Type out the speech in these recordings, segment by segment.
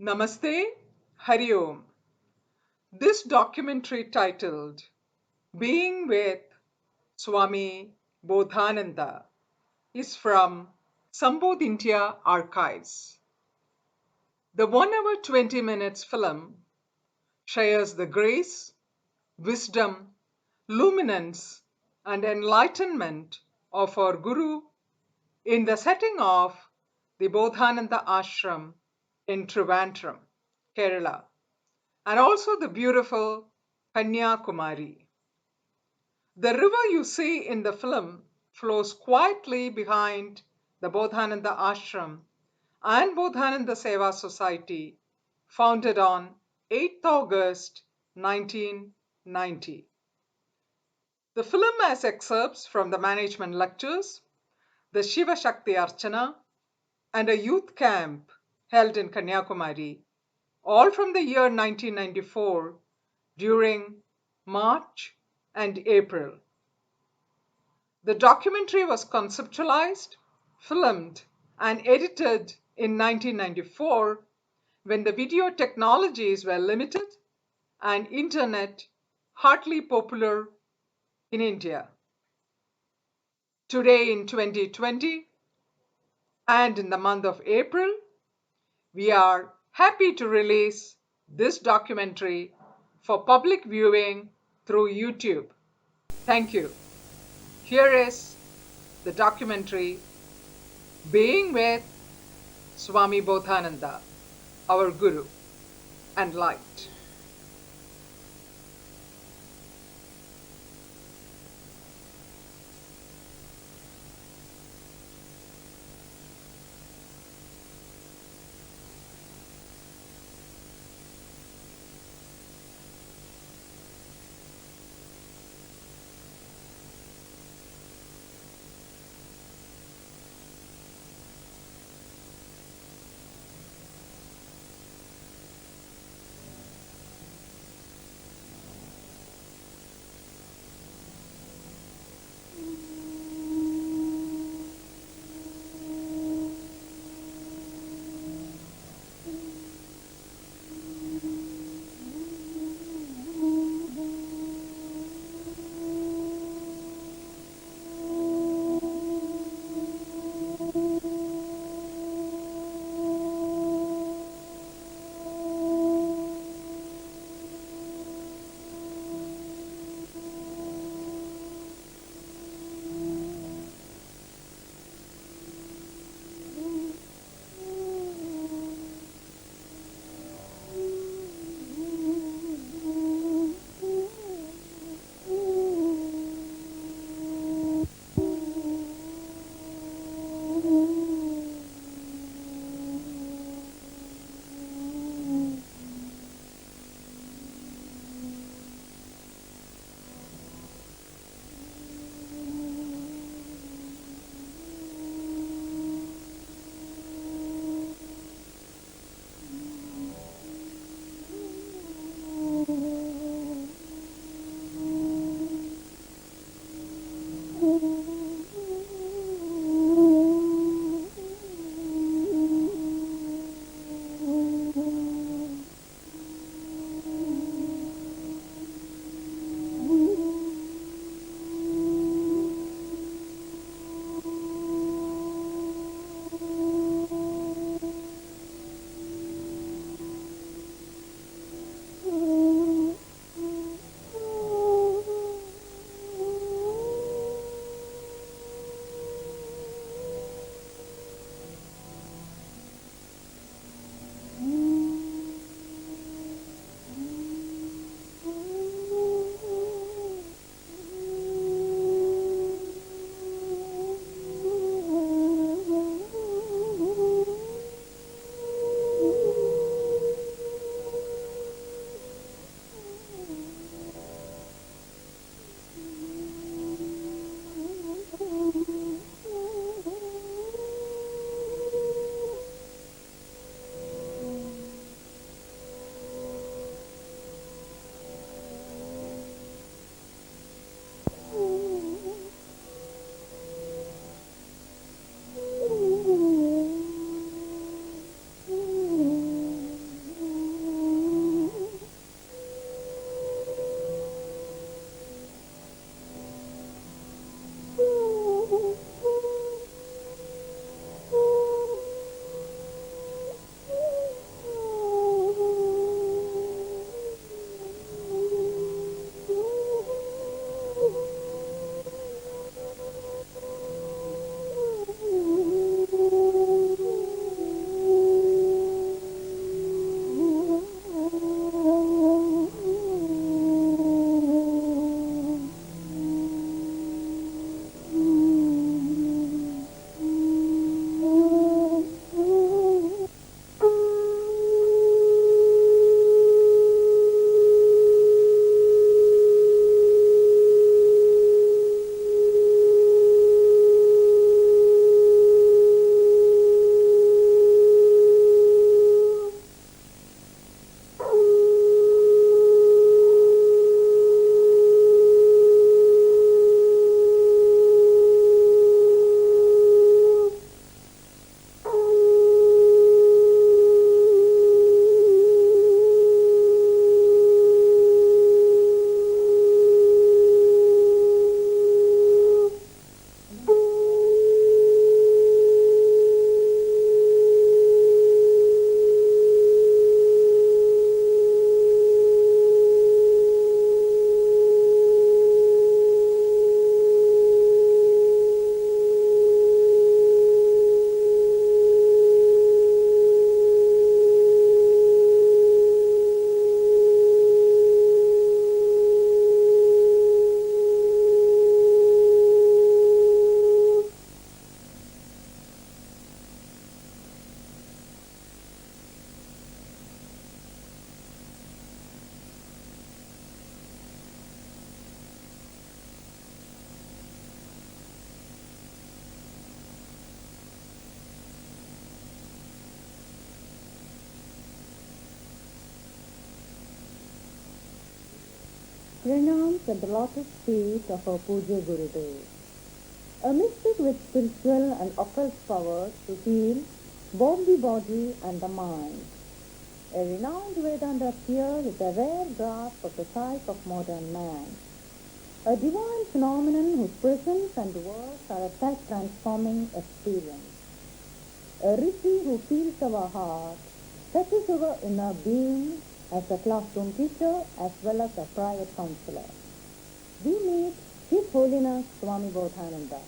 Namaste, Hari Om. This documentary titled Being with Swami Bodhananda is from Sambodh India Archives. The 1 hour 20 minutes film shares the grace, wisdom, luminance, and enlightenment of our Guru in the setting of the Bodhananda Ashram in Trivandrum, Kerala, and also the beautiful Kanyakumari. The river you see in the film flows quietly behind the Bodhananda Ashram and Bodhananda Seva Society, founded on 8th August 1990. The film has excerpts from the management lectures, the Siva Sakthi Archana, and a youth camp held in Kanyakumari, all from the year 1994 during March and April. The documentary was conceptualized, filmed, and edited in 1994 when the video technologies were limited and internet hardly popular in India. Today in 2020 and in the month of April, we are happy to release this documentary for public viewing through YouTube. Thank you. Here is the documentary Being with Swami Bodhananda, our Guru and Light. pranams at the lotus feet of our Puja Gurudev. A mystic with spiritual and occult powers to heal both the body and the mind. A renowned Vedanta seer with a rare grasp of the psyche of modern man. A divine phenomenon whose presence and works are a self-transforming experience. A Rishi who feels our heart, touches our inner being as a classroom teacher as well as a private counselor. We meet His Holiness Swami Bodhananda.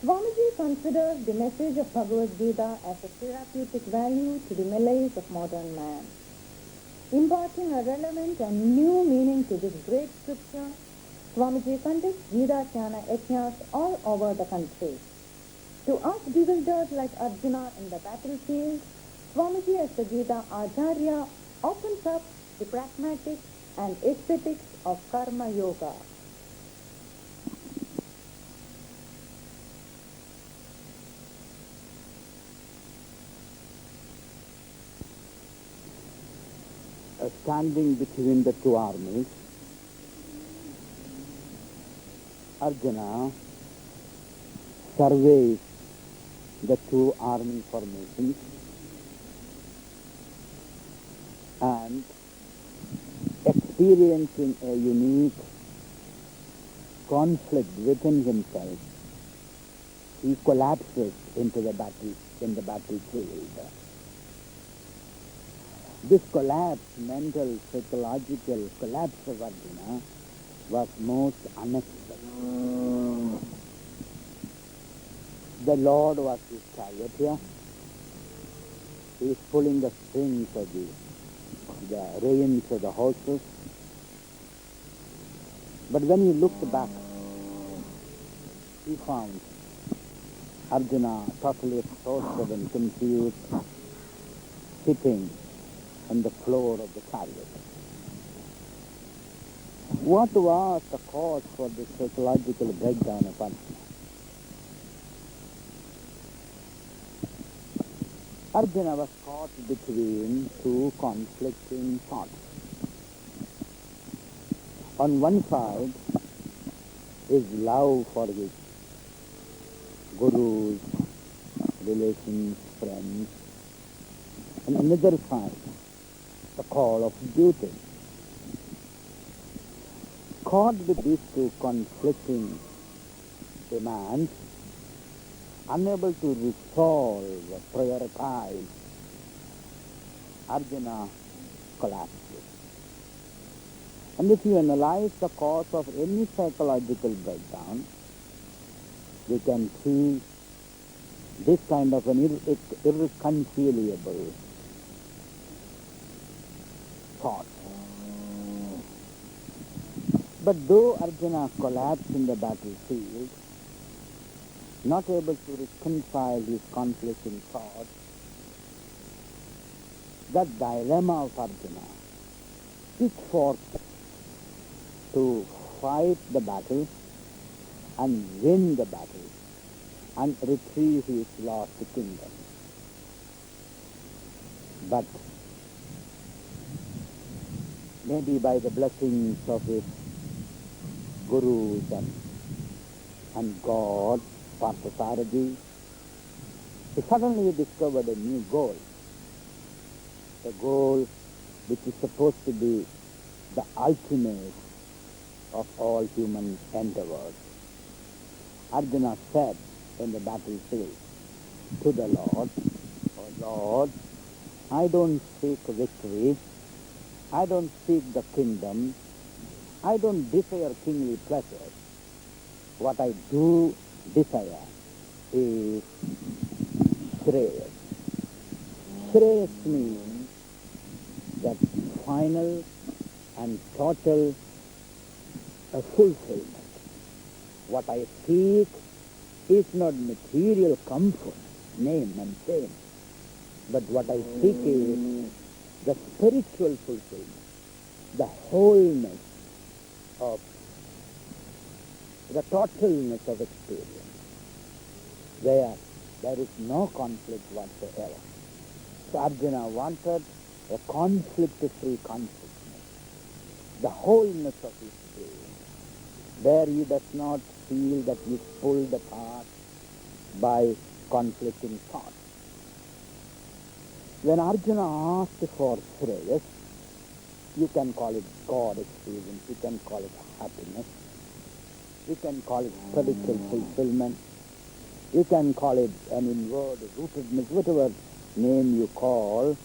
Swamiji considers the message of Bhagavad Gita as a therapeutic value to the malaise of modern man. Imparting a relevant and new meaning to this great scripture, Swamiji conducts Gita Archana yajnas all over the country. To us bewildered like Arjuna in the battlefield, Swamiji as the Gita Acharya opens up the pragmatic and aesthetics of Karma Yoga. Standing between the two armies, Arjuna surveys the two army formations and, experiencing a unique conflict within himself, he collapses into the battlefield. This collapse, mental, psychological collapse of Arjuna, was most unexpected. The Lord was his charioteer. He is pulling the strings of the reins of the horses. But when he looked back, he found Arjuna totally exhausted and confused, sitting on the floor of the chariot. What was the cause for this psychological breakdown of Arjuna? Arjuna was caught between two conflicting thoughts. On one side, his love for his gurus, relations, friends. On another side, the call of duty. Caught with these two conflicting demands, unable to resolve, prioritize, Arjuna collapses. And if you analyze the cause of any psychological breakdown, we can see this kind of an irreconcilable thought. But though Arjuna collapsed in the battlefield, not able to reconcile his conflicting thoughts, that dilemma of Arjuna pitchforked to fight the battle and win the battle and retrieve his lost kingdom. But maybe by the blessings of his gurus and God, Parthasarathi, he suddenly discovered a new goal, a goal which is supposed to be the ultimate of all human endeavors. Arjuna said in the battlefield to the Lord, "Oh Lord, I don't seek victory, I don't seek the kingdom, I don't desire kingly pleasures. What I do desire is Shreyas." Shreyas means that final and total fulfillment. What I seek is not material comfort, name and fame, but what I seek is the spiritual fulfillment, the wholeness of the totalness of experience, where there is no conflict whatsoever. So Arjuna wanted a conflict-free consciousness. the wholeness of his being, where he does not feel that he is pulled apart by conflicting thoughts. When Arjuna asked for Shreyas, you can call it God experience, you can call it happiness, you can call it spiritual fulfillment, you can call it an inward rootedness, whatever name you call,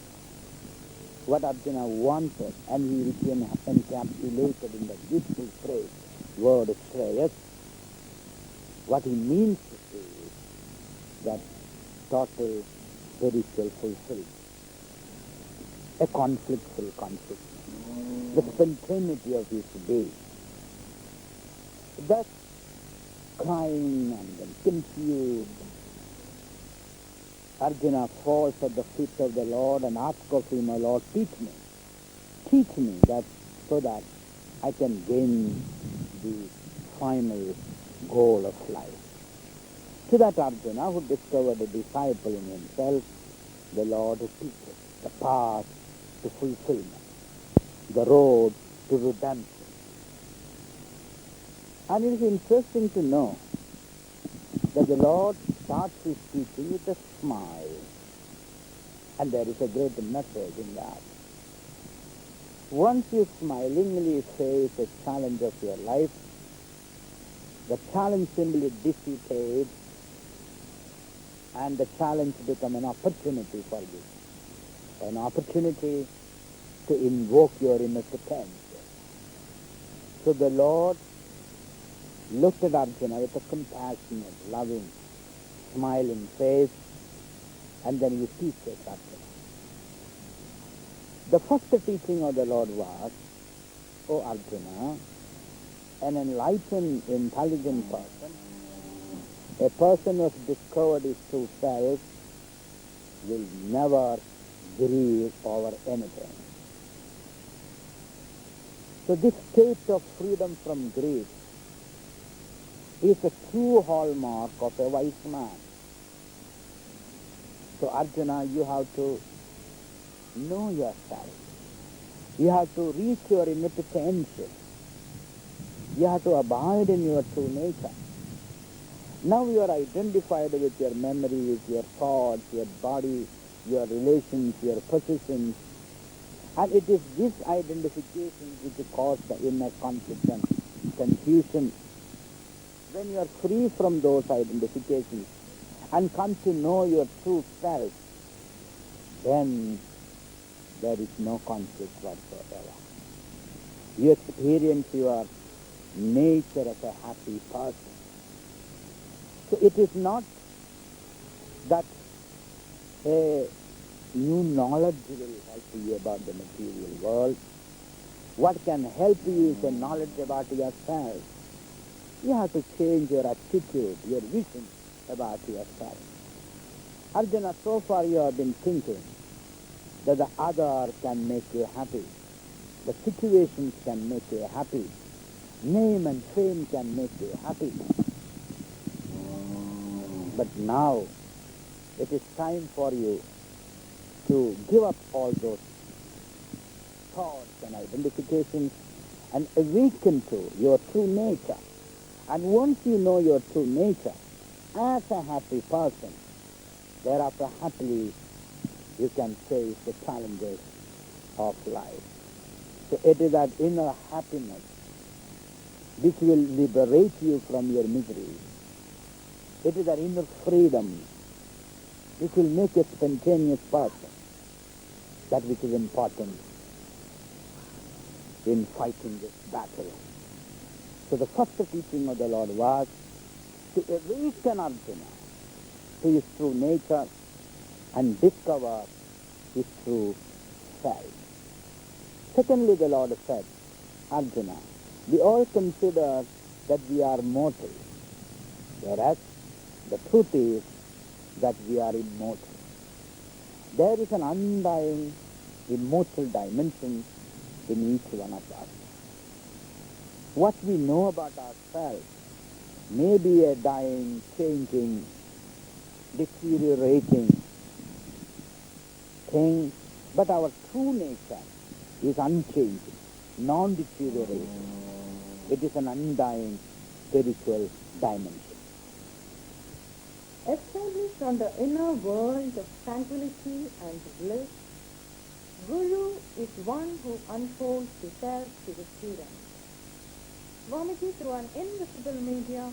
what Arjuna wanted, and he became encapsulated in the beautiful phrase, word Shreyas. What he means to say is that total spiritual fulfillment, a conflictful consciousness, the spontaneity of his being. Thus, crying and then confused, Arjuna falls at the feet of the Lord and asks of him, "O Lord, teach me that so that I can gain the final goal of life." To that Arjuna, who discovered a disciple in himself, the Lord teaches the path to fulfillment, the road to redemption. And it is interesting to know that the Lord starts his teaching with a smile. And there is a great message in that. Once you smilingly face a challenge of your life, the challenge simply dissipates and the challenge becomes an opportunity for you. An opportunity to invoke your inner potential. So the Lord looked at Arjuna with a compassionate, loving, smiling face, and then he teaches Arjuna. The first teaching of the Lord was, "O Arjuna, an enlightened, intelligent person, a person who has discovered his true self, will never grieve over anything." So this state of freedom from grief is a true hallmark of a wise man. So Arjuna, you have to know yourself. You have to reach your inner potential. You have to abide in your true nature. Now you are identified with your memories, your thoughts, your body, your relations, your positions. And it is this identification which causes the inner conflict and confusion. When you are free from those identifications and come to know your true self, then there is no conflict whatsoever. You experience your nature as a happy person. So it is not that a new knowledge will help you about the material world. What can help you is a knowledge about yourself. You have to change your attitude, your vision about yourself. Arjuna, so far you have been thinking that the other can make you happy. The situations can make you happy. Name and fame can make you happy. But now it is time for you to give up all those thoughts and identifications and awaken to your true nature. And once you know your true nature as a happy person, thereafter happily you can face the challenges of life. So it is that inner happiness which will liberate you from your misery. It is that inner freedom which will make a spontaneous person. That which is important in fighting this battle. So the first teaching of the Lord was to awaken Arjuna to his true nature and discover his true self. Secondly, the Lord said, Arjuna, we all consider that we are mortal, whereas the truth is that we are immortal. There is an undying, immortal dimension in each one of us. What we know about ourselves may be a dying, changing, deteriorating thing, but our true nature is unchanging. non-deteriorating. It is an undying spiritual dimension. Established on the inner world of tranquility and bliss, Guru is one who unfolds the self to the student. Swamiji, through an invisible media,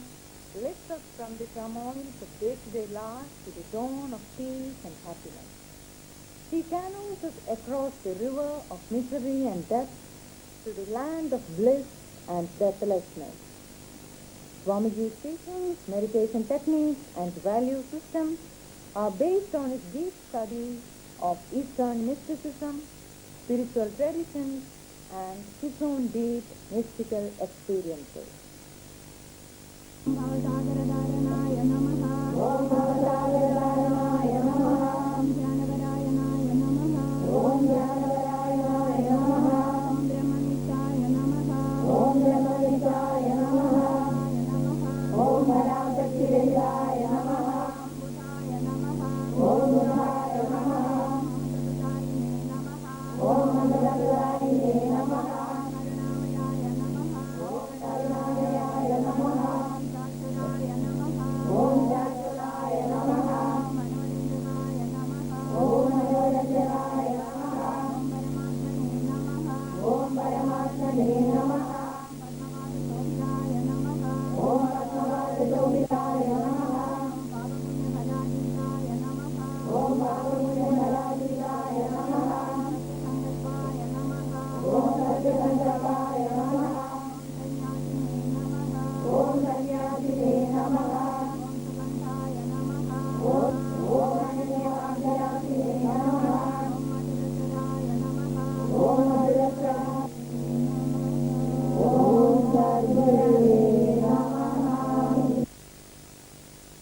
lifts us from the turmoils of day-to-day life to the dawn of peace and happiness. He channels us across the river of misery and death to the land of bliss and deathlessness. Swamiji's teachings, meditation techniques, and value systems are based on his deep study of Eastern mysticism, spiritual traditions, and his own deep mystical experiences.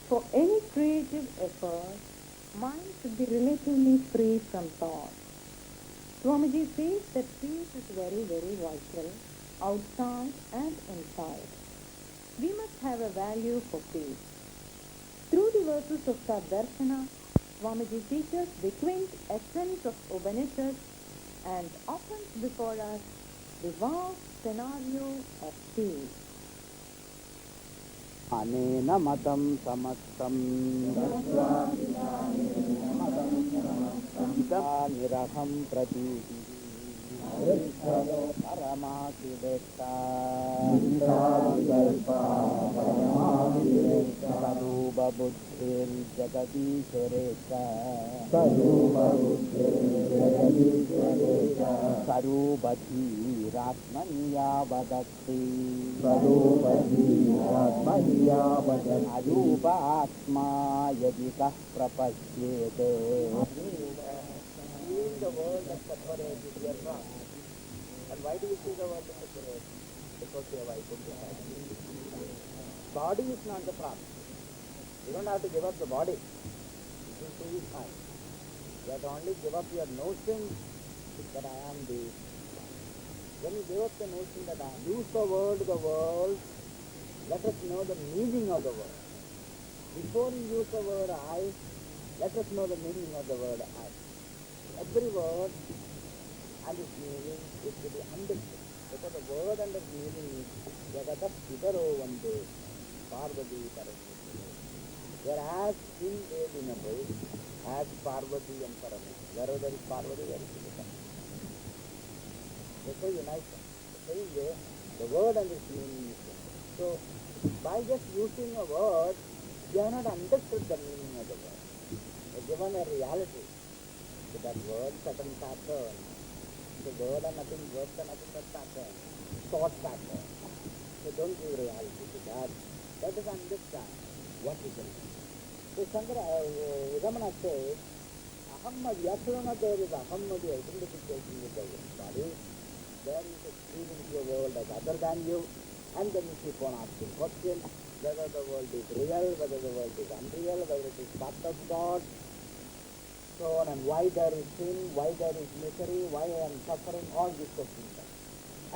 For any creative effort, mind should be relatively free from thought. Swamiji says that peace is very, very vital, outside and inside. We must have a value for peace. Through the verses of Darshana, Swamiji teaches the quintessence of Upanishads and opens before us the vast scenario of peace. Anena matam samattam niraham pratiti paramākilekta sarupa buddhir jagadīsvareka sarupati ratmanya vadakti arupa atma yadika prapasyete. Seeing the world as separate is your wrong. And why do you see the world as separate? Because you have identified. Body is not the problem. You don't have to give up the body. It will be fine. You have to only give up your notion that I am the. When you give up the notion that I use the world, let us know the meaning of the word. Before you use the word I, let us know the meaning of the word I. Every word and its meaning is to be understood. Because the word and its meaning is Jagata Pitaro Vande Parvati Parameshwari. Whereas inalienable as Parvati and Parameshwari. Wherever there is Parvati, there is Shiva. They say unite them. The same way, the word and its meaning is one. So, by just using a word, you have not understood the meaning of the word. You are given a reality to that word, certain pattern. The word are nothing, words are nothing but pattern, thought pattern. So don't give reality to that. Let us understand what is it. So Ramana says, Ahammadi, there is Ahammadi identification with the body. There is experience your world as other than you, and then you keep on asking questions, whether the world is real, whether the world is unreal, whether it is part of God, so on, and why there is sin, why there is misery, why I am suffering, all these questions are.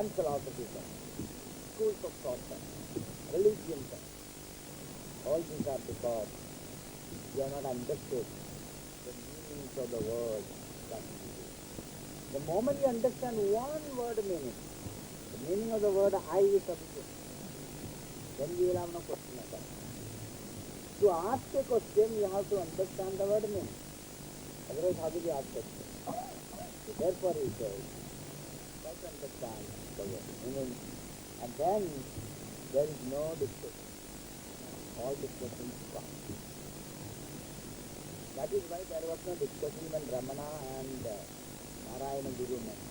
And philosophy are. Schools of thought are. Religion are. All these are because you have not understood the meanings of the word. The moment you understand one word meaning, The meaning of the word I is sufficient. Then we will have no question at all. To ask a question, you have to understand the word meaning. Otherwise, how will you ask a question? Therefore, he says, first understand the word meaning, and then there is no discussion. All discussions stop. That is why there was no discussion when Ramana and Narayana Guru met.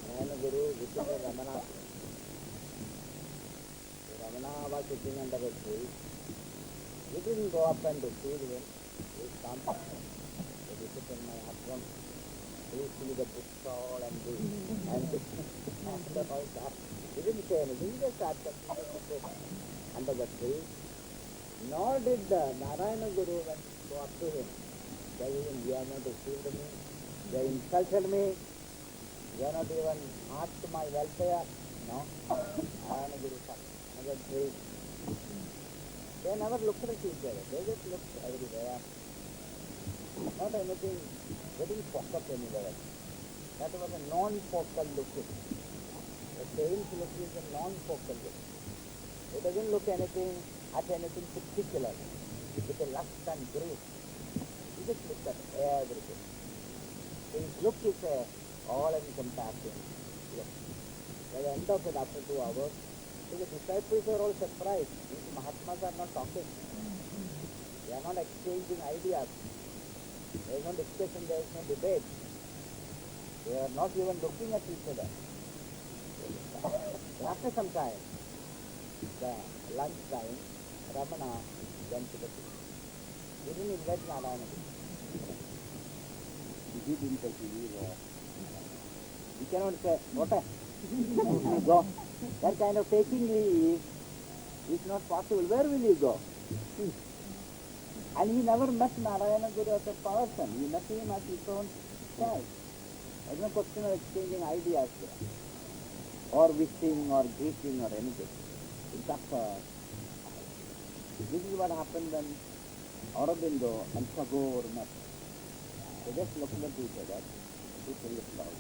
Narayana Guru visited Ramana. So Ramana was sitting under a tree. He didn't go up and receive him. He come. He visited my ashram. Please see the book stall and this and about that. He didn't say anything. He just sat under the tree. Nor did Narayana Guru when go up to him, saying, you have not received me, they insulted me, you have not even asked my welfare. No. Narayana Guru sat under the tree. They never looked at each other. They just looked everywhere. Not anything, they didn't focus anywhere. That was a non-focal look. The saint's look is a non-focal look. It doesn't look at anything particular with a lust and grief. He just looks at everything. So his look is all-encompassing look. By the end of it, after 2 hours, so the disciples are all surprised. These Mahatmas are not talking. They are not exchanging ideas. There is no discussion, there is no debate. They are not even looking at each other. After some time, the lunch time, Ramana went to the king. He didn't invite Narayana. He didn't take leave. He cannot say, what? Go. That kind of taking leave is not possible. Where will you go? And he never met Narayana Guru as a person. He met him as his own self. There is no question of exchanging ideas there, or wishing or greeting or anything. In fact, this is what happened when Aurobindo and Tagore met. They just looked at each other. People looked out.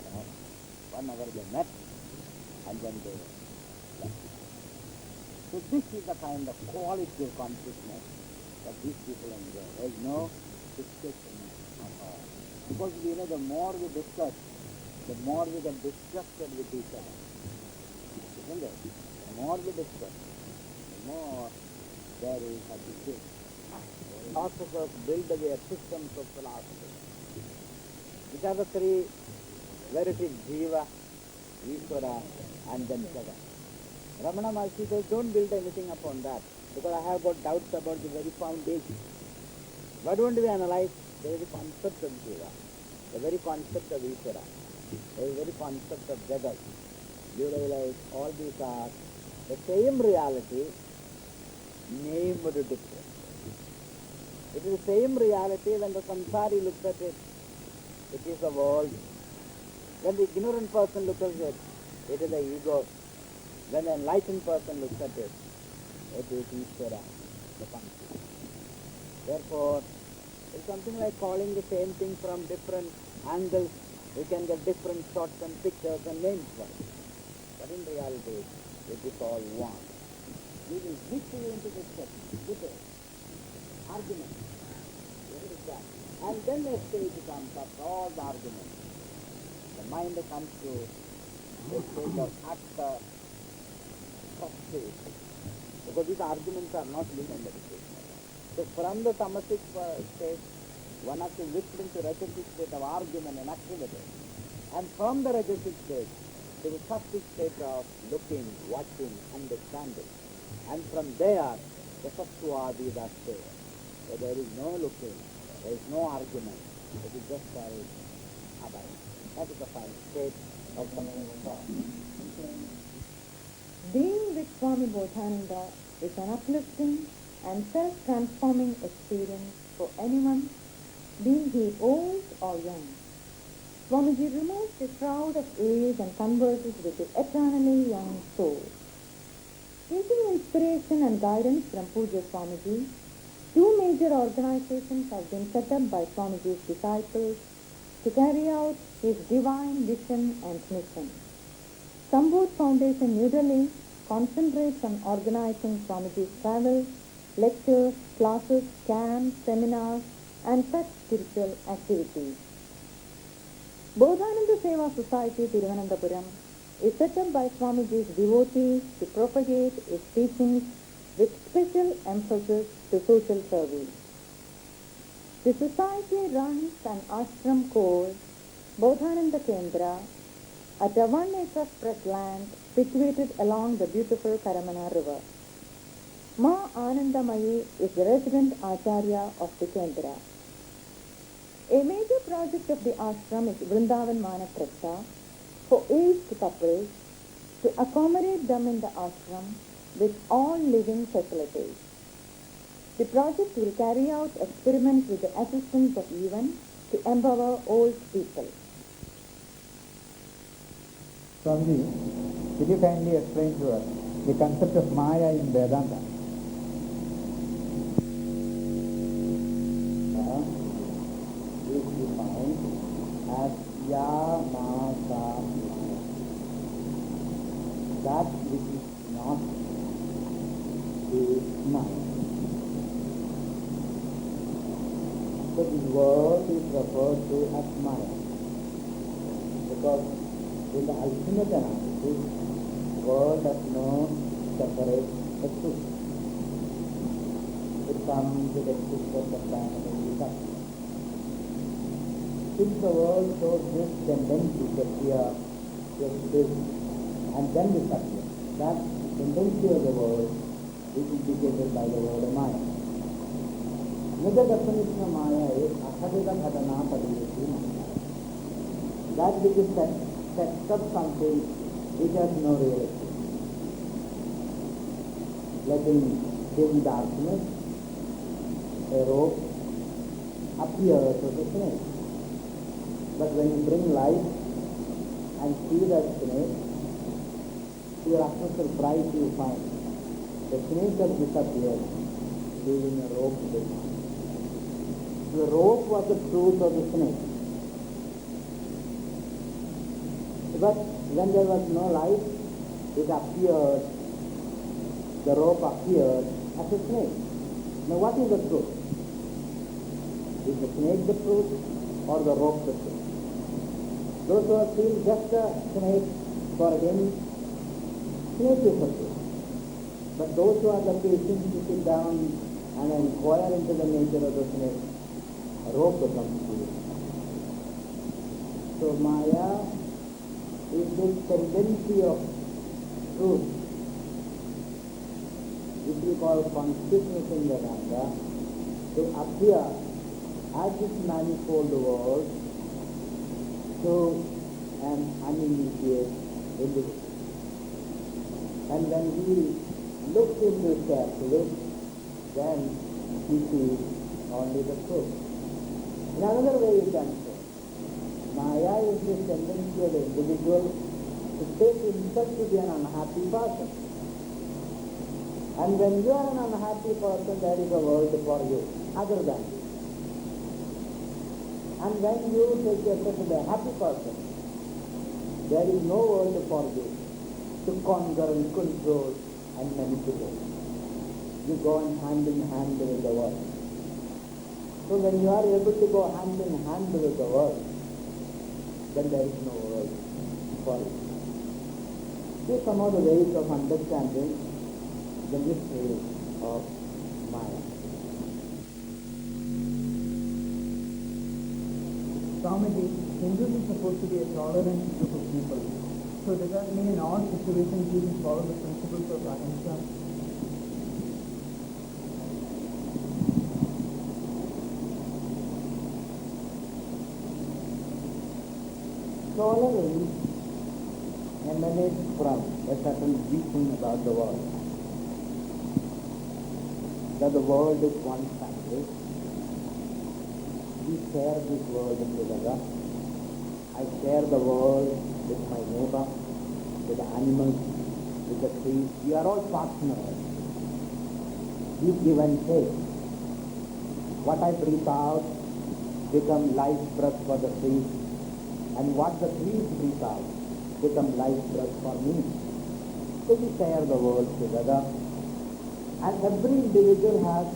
1 hour they met, and then they left. So this is the kind of quality of consciousness that these people enjoy. There is no discussion of all. Because we know the more we discuss, the more we get disgusted with each other. Isn't it? The more we discuss, the more there is a decay. Philosophers build their systems of philosophy. Which are the 3 verities: Jiva, Ishvara, and then Jagat. Ramana Maharshi says, don't build anything upon that, because I have got doubts about the very foundation. Why don't we analyze the very concept of Jiva, the very concept of Ishvara, the very concept of Jagat? You realize all these are the same reality, named different. It is the same reality when the samsari looks at it. It is the world. When the ignorant person looks at it, it is the ego. When the enlightened person looks at it, it is Ishvara, the consciousness. Therefore, it's something like calling the same thing from different angles. We can get different shots and pictures and names for it. But in reality, it is all one. We will switch you into discussion, debate, argument. Where is that? And then the stage comes after all the arguments. The mind comes to a state of utter frustration. Because these arguments are not linked in meditation. So from the tamasic state, one has to lift into rajasic state of argument and activity. And from the rajasic state to the sattvic state of looking, watching, understanding. And from there, the sattva-adida state. So there is no looking, there is no argument. It is just abide. That is the final state of the Being with Swami Bodhananda is an uplifting and self-transforming experience for anyone, be he old or young. Swamiji removes the shroud of age and converses with the eternally young soul. Taking inspiration and guidance from Puja Swamiji, 2 major organizations have been set up by Swamiji's disciples to carry out his divine vision and mission. Sambodh Foundation, New Delhi, concentrates on organizing Swamiji's travel, lectures, classes, camps, seminars, and such spiritual activities. Bodhananda Seva Society, Thiruvananthapuram, is set up by Swamiji's devotees to propagate his teachings with special emphasis to social service. The society runs an ashram called Bodhananda Kendra at a 1 acre spread land situated along the beautiful Karamana river. Ma Anandamayi is the resident Acharya of the Kendra. A major project of the ashram is Vrindavan Manapraksha for aged couples to accommodate them in the ashram with all living facilities. The project will carry out experiments with the assistance of even to empower old people. Swamiji, will you kindly explain to us the concept of Maya in Vedanta? Maya is defined as Yamasa, that which is not is not. So this word is referred to as Maya, because in the ultimate analysis, word does not separate the truth. It comes with existence of time and everything. Since the world shows this tendency to appear, to exist, and then disappear, that tendency of the world is indicated by the word Maya. Another definition of Maya is Akhadita Bhadana Padiyati Maya. That which is sets up something which has no reality. Like in darkness, a rope appears as a snake. But when you bring light and see that snake, to your utter surprise you find the snake has disappeared, leaving a rope behind. The rope was the truth of the snake. But when there was no light, it appeared, the rope appeared as a snake. Now what is the truth? Is the snake the truth or the rope the truth? Those who have seen just a snake, for him, snake is the truth. But those who are the patience to sit down and inquire into the nature of the snake, a rope becomes true. So Maya is this tendency of truth, which we call consciousness in Vedanta, to appear as this manifold world to an uninitiated individual. And when he looks into it carefully, then he sees only the truth. In another way you can say, Maya is the tendency of the individual to take himself to be an unhappy person. And when you are an unhappy person, there is a world for you, other than you. And when you take yourself to be a happy person, there is no world for you to conquer and control and manipulate. You go hand in hand with the world. So when you are able to go hand in hand with the world, then there is no world for you. These are some of the ways of understanding the mystery of Maya. Swamiji, Hindus is supposed to be a tolerant group of people. So does that mean in all situations we will follow the principles of ahimsa? Tolerance emanates from a certain vision about the world. That the world is one family. We share this world together. I share the world with my neighbor, with the animals, with the trees. We are all partners. We give and take. What I breathe out becomes life breath for the trees, and what the trees breathe out become life breath for me. So we share the world together. And every individual has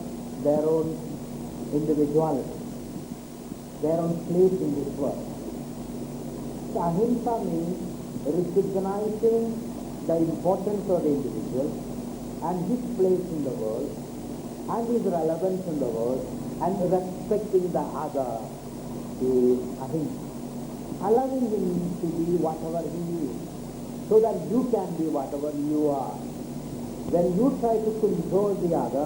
their own individuality, their own place in this world. So ahimsa means recognizing the importance of the individual and his place in the world and his relevance in the world and respecting the other is ahimsa. Allowing him to be whatever he is so that you can be whatever you are. When you try to control the other,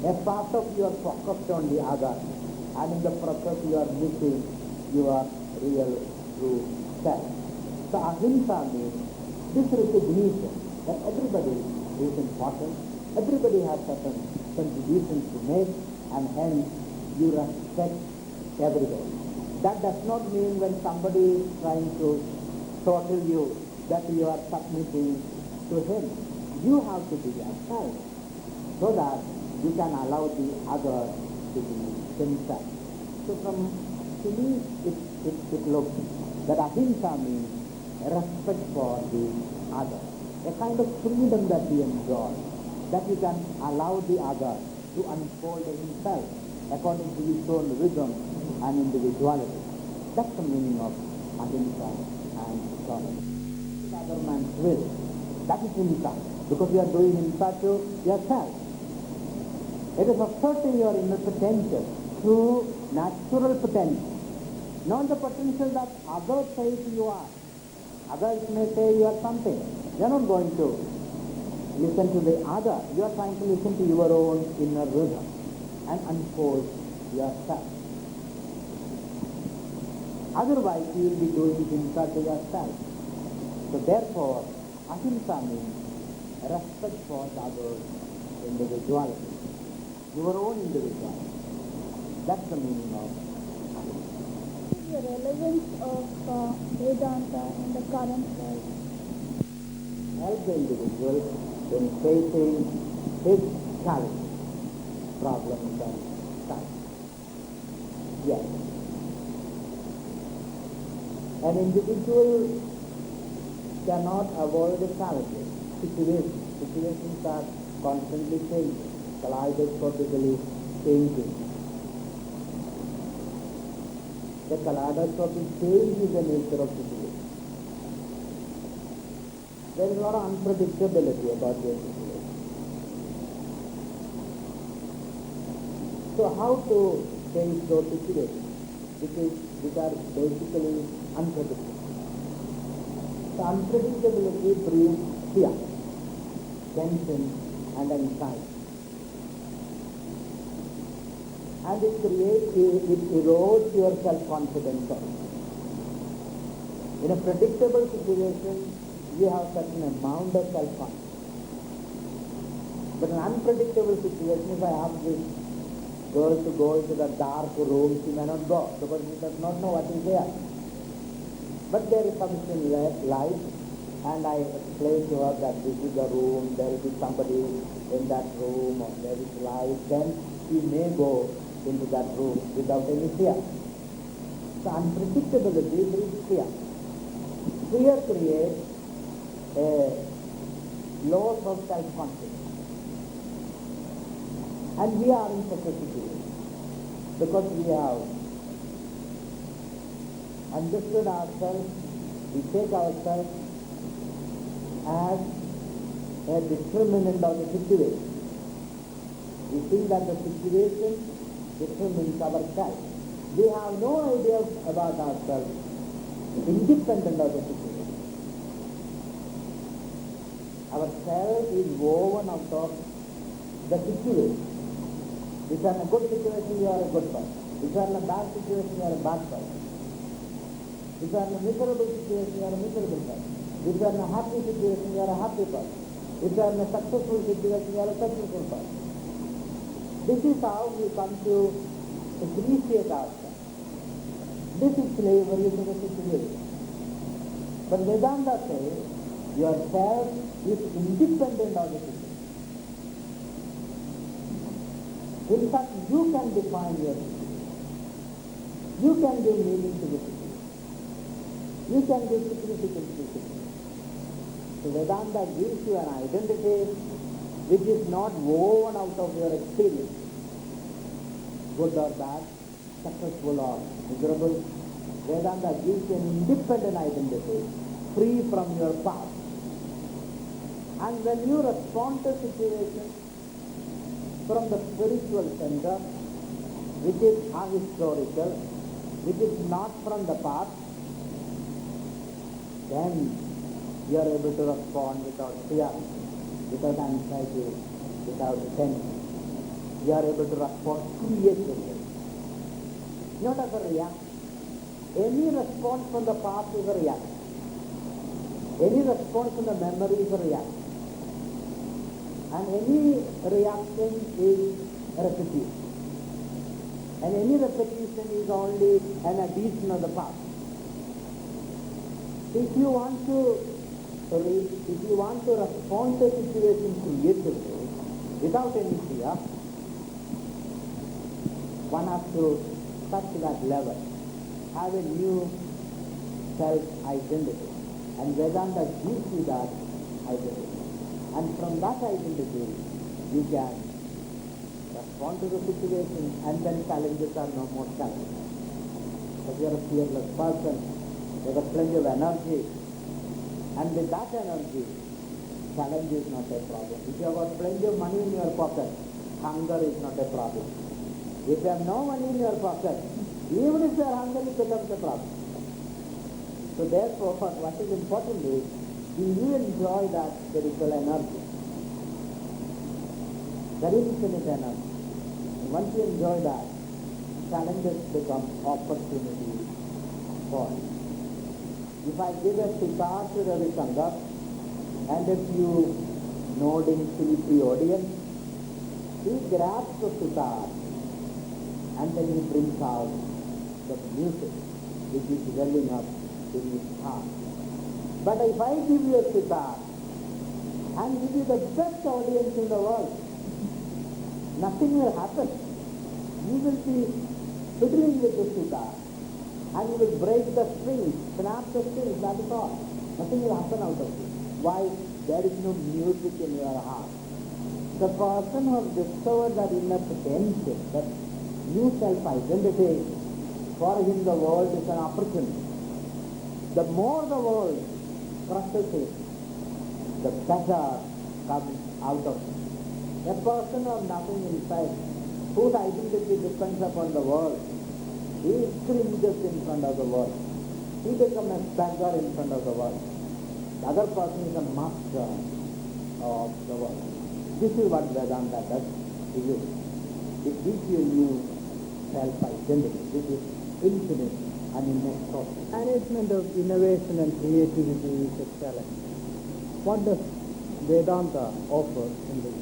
a part of you are focused on the other, and in the process you are missing your real true self. So ahimsa means this recognition that everybody is important, everybody has certain contributions to make, and hence you respect everybody. That does not mean when somebody is trying to throttle you that you are submitting to him. You have to be yourself so that you can allow the other to be himself. So to me it looks that ahimsa means respect for the other, a kind of freedom that we enjoy, that you can allow the other to unfold himself according to his own rhythm and individuality. That's the meaning of ahimsa and tolerance. The other man's will, that is himsa, because you are doing himsa to yourself. It is asserting your inner potential through natural potential, not the potential that others say you are. Others may say you are something. You are not going to listen to the other. You are trying to listen to your own inner rhythm and unfold yourself. Otherwise, you will be doing himsa to yourself. So therefore, ahimsa means respect for the other's individuality, your own individuality. That's the meaning of ahimsa. The relevance of Vedanta in the current world. Help the individual in facing his challenge, problems and challenges. Yes. An individual cannot avoid the challenges. Situations are constantly changing, kaleidoscopically changing. The kaleidoscopic change is the nature of situation. There is a lot of unpredictability about your situation. So how to face those situations, which are basically unpredictable? The unpredictability brings fear, tension and anxiety. And it erodes your self-confidence also. In a predictable situation, you have certain amount of self-confidence. But in an unpredictable situation, if I have this girl to go into the dark room, she may not go because she does not know what is there. But there is sufficient light, and I explain to her that this is the room, there will be somebody in that room, or there is light, then she may go into that room without any fear. So unpredictability brings fear. Fear creates a loss of self-confidence. And we are in such a situation because we have understood ourselves, we take ourselves as a determinant of the situation. We think that the situation determines ourselves. We have no idea about ourselves, independent of the situation. Our self is woven out of the situation. If you are in a good situation, you are a good person. If you are in a bad situation, you are a bad person. If you are in a miserable situation, you are a miserable person. If you are in a happy situation, you are a happy person. If you are in a successful situation, you are a successful person. This is how we come to appreciate ourselves. This is slavery to the situation. But Vedanta says, yourself is independent of the situation. In fact, you can define your situation. You can give meaning to the situation. You can give significance to the situation. So Vedanta gives you an identity which is not woven out of your experience, good or bad, successful or miserable. Vedanta gives you an independent identity, free from your past. And when you respond to situations from the spiritual center, which is ahistorical, which is not from the past, then you are able to respond without fear, without anxiety, without tension. You are able to respond creatively, not as a reaction. Any response from the past is a reaction. Any response from the memory is a reaction. And any reaction is a repetition. And any repetition is only an addition of the past. If you want to respond to a situation creatively, without any fear, one has to touch that level, have a new self-identity. And Vedanta gives you that identity. And from that identity, you can respond to the situation, and then challenges are no more challenges. If you are a fearless person, you have plenty of energy, and with that energy, challenge is not a problem. If you have got plenty of money in your pocket, hunger is not a problem. If you have no money in your pocket, even if you are hungry, it becomes a problem. So therefore, what is important is, will you enjoy that spiritual energy? That is infinite energy. And once you enjoy that, challenges become opportunities for you. If I give a sitar to Ravi Shankar, and a few nodding, sleepy audience, he grabs the sitar, and then he brings out the music which is welling up in his heart. But if I give you a sitar and give you the best audience in the world, nothing will happen. You will be fiddling with the sitar and you will break the strings, snap the strings, that is all. Nothing will happen out of it. Why? There is no music in your heart. The person who has discovered that inner potential, that new self-identity, for him the world is an opportunity. The more the world crushes it, the better comes out of it. A person who has nothing inside, whose identity depends upon the world, he cringes in front of the world. He becomes a beggar in front of the world. The other person is a master of the world. This is what Vedanta does to you. It gives you a new self-identity. This is infinite and inexhaustible. Management of innovation and creativity is a challenge. What does Vedanta offer in this?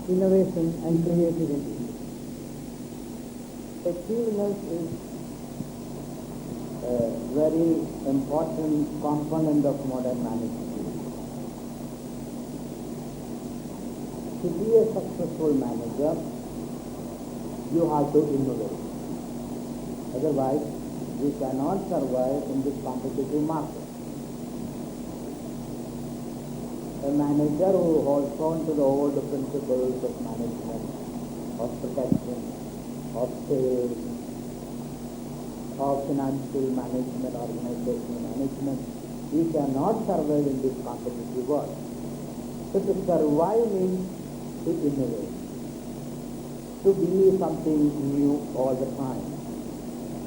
Innovation and creativity. Effectiveness is a very important component of modern management. To be a successful manager, you have to innovate. Otherwise, you cannot survive in this competitive market. A manager who holds on to the old principles of management, of protection, of sales, of financial management, organizational management, he cannot survive in this competitive world. So to survive means to innovate, to be something new all the time.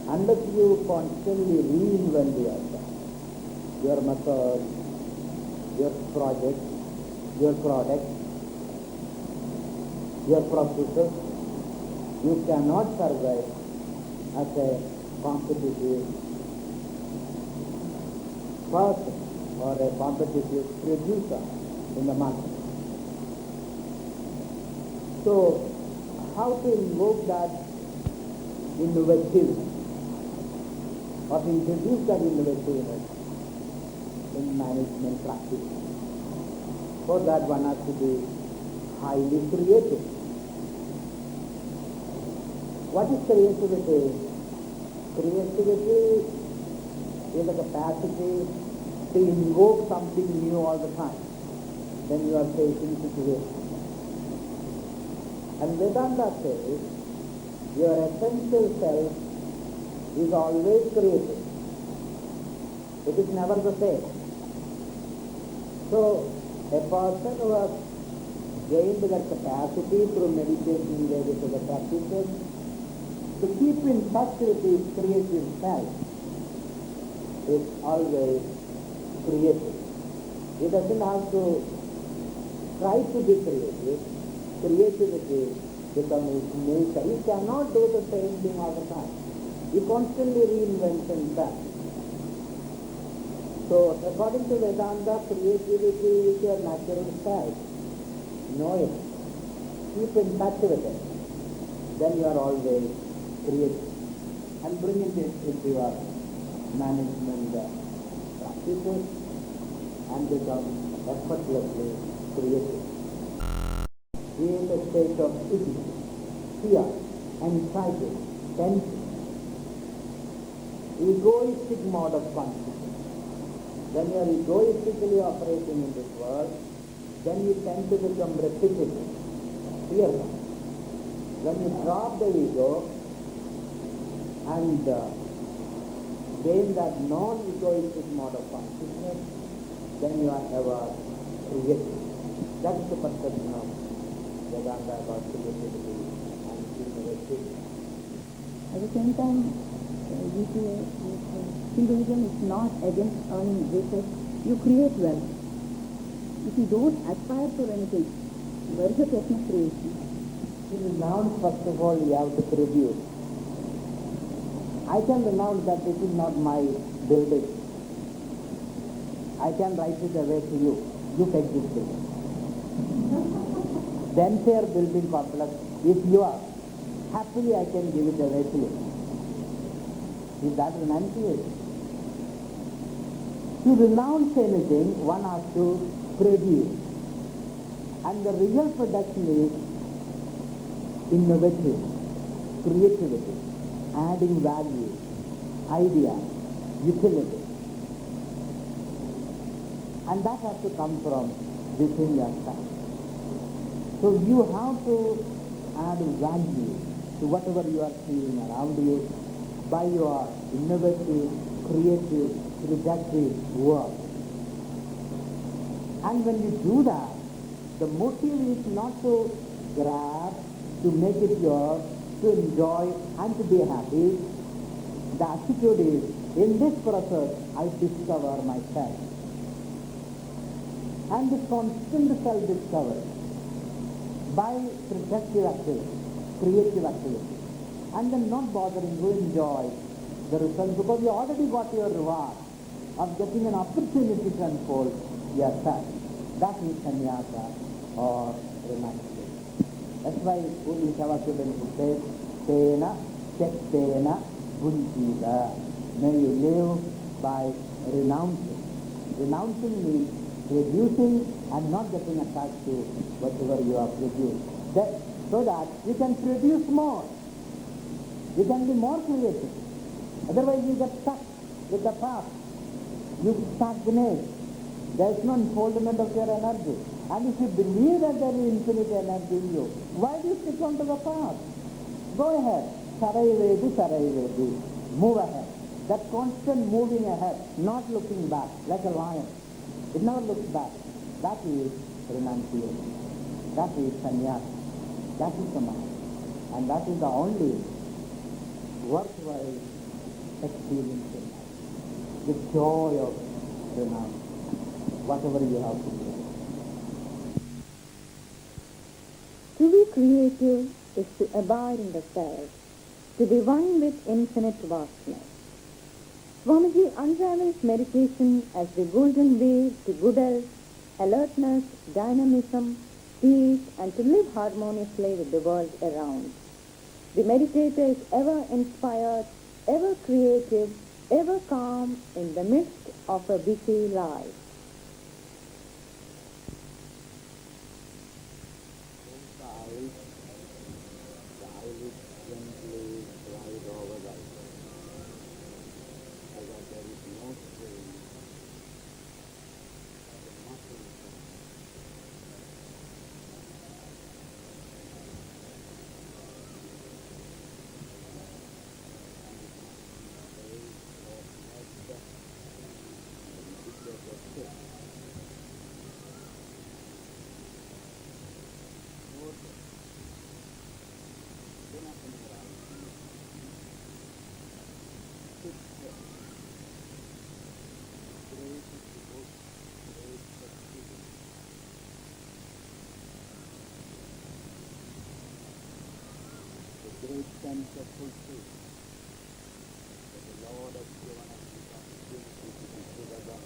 Unless you constantly reinvent yourself, your method, your project, your product, your processes, you cannot survive as a competitive person or a competitive producer in the market. So, how to invoke that innovativity or to introduce that innovativeness in management practice? For that one has to be highly creative. What is creativity? Creativity is the capacity to invoke something new all the time, then you are facing situation. And Vedanta says, your essential self is always creative. It is never the same. So, a person who has gained that capacity through meditation, various other practices, to keep in touch with his creative self is always creative. He doesn't have to try to be creative. Creativity becomes his nature. He cannot do the same thing all the time. He constantly reinvents himself. So, according to Vedanta, creativity is your natural self. Know it. Keep in touch with it. Then you are always creative. And bring it into your management practices and become effortlessly creative. Create a state of pity, fear, anxiety, tension, egoistic mode of consciousness. When you are egoistically operating in this world, then you tend to become repetitive, fearless. When you drop the ego and gain that non-egoistic mode of consciousness, then you are ever creative. That is the perception of Vedanta about creativity and innovation. At the same time, Hinduism is not against earning riches. You create wealth. If you don't aspire for anything, where is the question of creation? To renounce, first of all, you have to produce. I can renounce that this is not my building. I can write it away to you. You take this building. The entire building complex is yours. Happily I can give it away to you. Is that renunciation? To renounce anything, one has to produce. And the real production is innovative, creativity, adding value, idea, utility. And that has to come from within yourself. So you have to add value to whatever you are seeing around you by your innovative, creative, productive work. And when you do that, the motive is not to grab, to make it yours, to enjoy and to be happy. The attitude is, in this process, I discover myself. And this constant self-discovery by productive activity, creative activity, and then not bothering to enjoy the results because you already got your reward of getting an opportunity to unfold yourself. That is sannyasa or renunciation. That's why Uli Savasudana says, Tena, Tektena, Bunchita. May you live by renouncing. Renouncing means reducing and not getting attached to whatever you have produced. So that you can produce more. You can be more creative. Otherwise you get stuck with the past. You stagnate. There is no unfoldment of your energy. And if you believe that there is infinite energy in you, why do you stick on to the past? Go ahead. Sarayvedi, Sarayvedi. Move ahead. That constant moving ahead, not looking back, like a lion. It never looks back. That is renunciation. That is sannyasa. That is the mind. And that is the only worthwhile experience in life. The joy of renouncing whatever you have to do. To be creative is to abide in the self, to be one with infinite vastness. Swamiji unravels meditation as the golden way to good health, alertness, dynamism, peace, and to live harmoniously with the world around. The meditator is ever inspired, ever creative, ever calm in the midst of a busy life. sit there. Great devotion, great festival. The great sense of fulfillment that the Lord has given us the opportunity to be Trivandrum.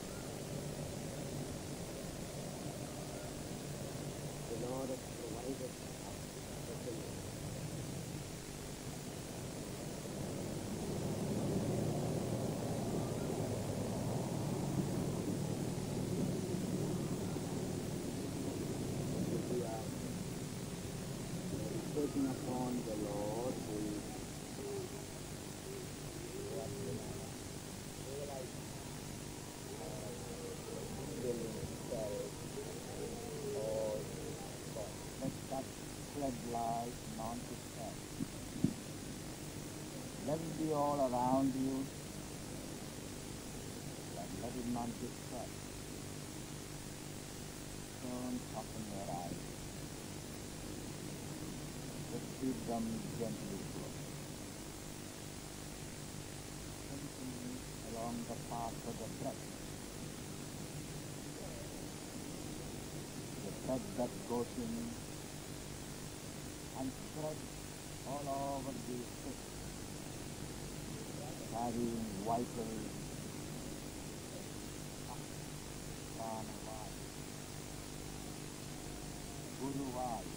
The Lord has provided us facilities. We are taking upon the Lord who is realizing willing self or God. Let that flood light non to self. Let it be all around you, and let it not distract. Don't open your eyes. Just keep them gently closed. Continue along the path of the breath. The breath that goes in and spreads all over the system, carrying vital prana vayu, guru vayu,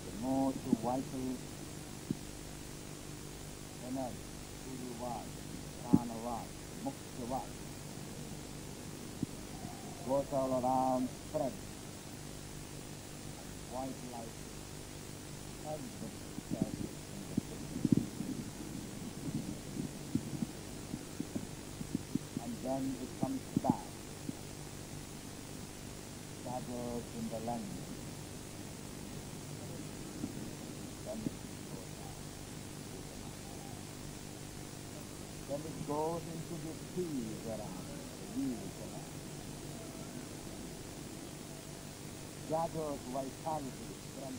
the most vital energy, guru vayu, prana vayu, mukhya vayu, goes all around, spreads white light, every cell in the system. And then it comes back, gathers in the lungs, then it goes out. Then it goes into the trees around, the leaves around, gathers vitality from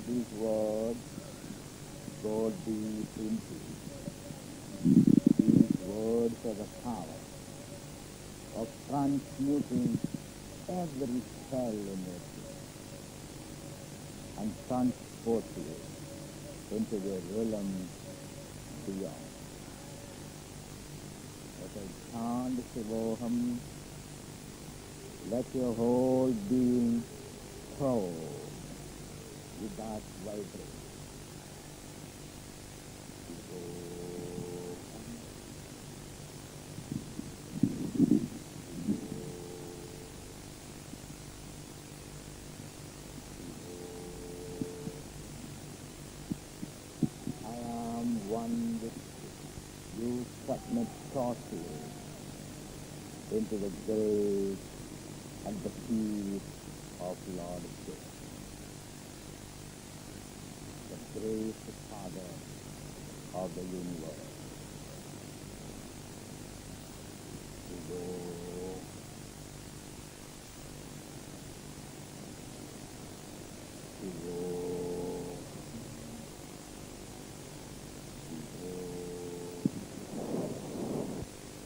these words go deep into. These words have the power of transmuting every cell in it and transporting it into the realm beyond. As I chant Shivoham, let your whole being flow with that vibration. I am one with you, submit sources into the grace and the peace of Lord Shiva, the great Father of the universe.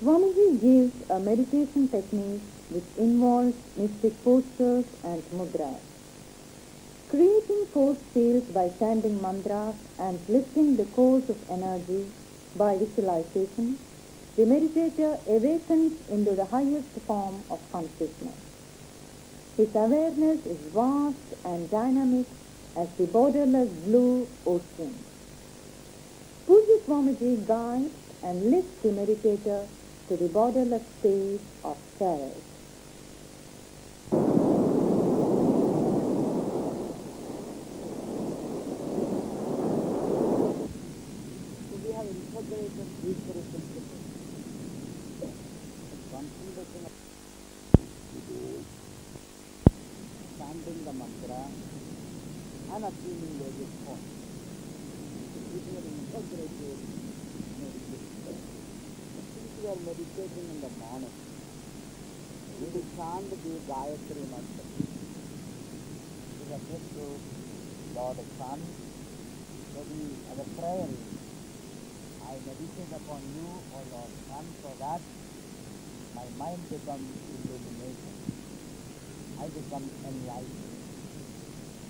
Swamiji gives a meditation technique which involves mystic postures and mudras. Creating force fields by chanting mantras and lifting the course of energy by visualization, the meditator awakens into the highest form of consciousness. His awareness is vast and dynamic as the borderless blue ocean. Pujya Swamiji guides and lifts the meditator to the borderless space of self. So we have integrated these principles. Concentration of chanting the mantra and achieving various points. Keeping it in contemplative meditation. Since we are meditating in the morning, we will chant the Gayatri Mantra. It is addressed to Lord Sun. So our prayer is, I meditate upon you, O Lord Sun, so that my mind becomes illuminated. I become enlightened.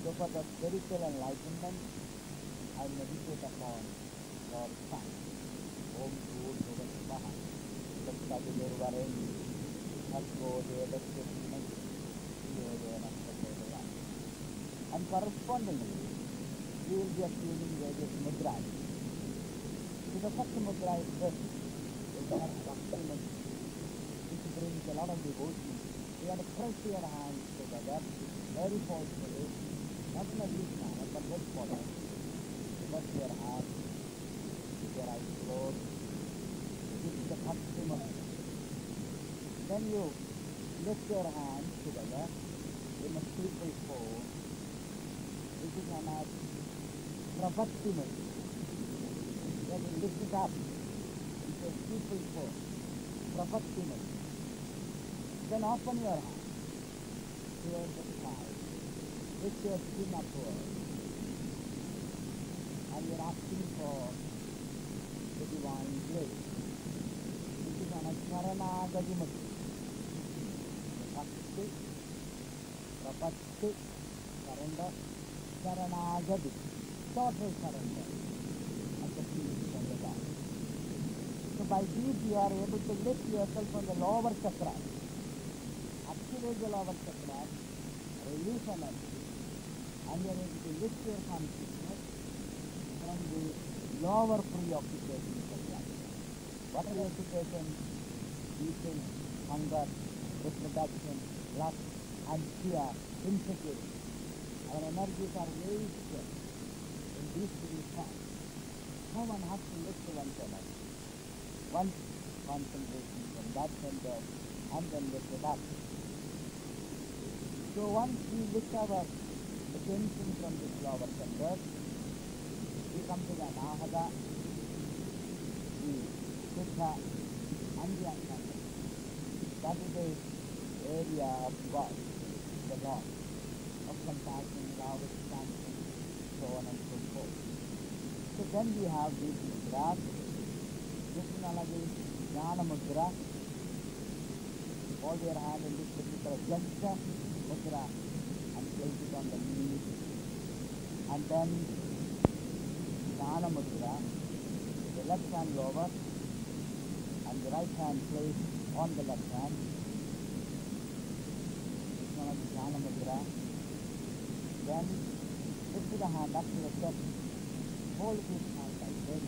So for the spiritual enlightenment, I meditate upon Lord Sun. Om Purnava Svaha. Tattvarenyam. Bhargo Devasya Dhimani. Dhiyo Yona Prachodayat. And correspondingly, you will be achieving various mudras. So the first mudra is this. Is that document which brings a lot of devotion. You have to press your hands together very forcefully, not in a weak manner, but very forcefully. You press your hands with your eyes closed. This is the first mudra. Then you lift your hands together in a triple pose. This is known as Pravatti mudra. Then you lift it up into a triple pose. Pravatti mudra. Then open your hands towards the sky. Lift your chin upward. And you're asking for the divine grace. This is known as Sharanagati mudra. Bhakti, Prapatti, surrender, Sharanagati, total surrender at the feet of the Lord. So by these you are able to lift yourself from the lower chakras, activate the lower chakras, release energy, and you are able to lift your consciousness from the lower preoccupations of life. What preoccupation? Eating, hunger, reproduction, lust, and fear, insecurity. Our energies are wasted in these three forms. No one has to lift one's energy. One concentration from that center and then lift it up. So once we lift our attention from this lower center, we come to the Anahata, the Siddha, and the Unconscious. That is the area of God, the Lord, of compassion, love, expansion, so on and so forth. So then we have these mudras. This is known as Jnana mudra. Hold your hand in this particular gesture mudra and place it on the knee. And then Jnana mudra, the left hand lower and the right hand placed on the left hand. This is known as Jnana mudra. Then lift the hand up to the chest. Hold this hand like this.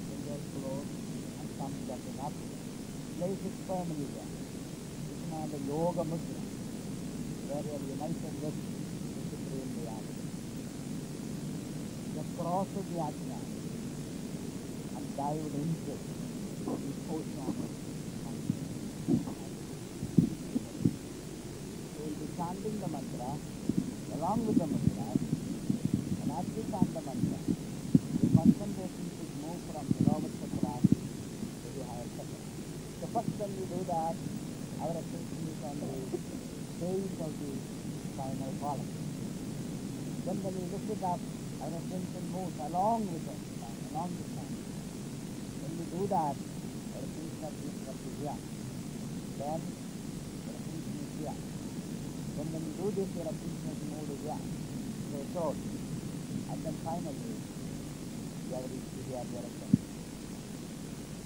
Fingers closed and thumb jumping up. Place it firmly there. This is known as the Yoga mudra, where you are united with the Supreme Reality. Just cross the Ajna and dive into the ocean of consciousness. So we will be chanting the mantra along with the mantra, and as we chant the mantra, the concentration should move from the lower chakra to the higher chakra. So first when we do that, our attention is on the base of the spinal column. Then when we lift it up, our attention moves along with the spine, along the spine. When we do that, our attention is lifted up to here. Then our attention is here. Then when you do this, your attention is moved to here, to the throat. And then finally, you have reached the other direction.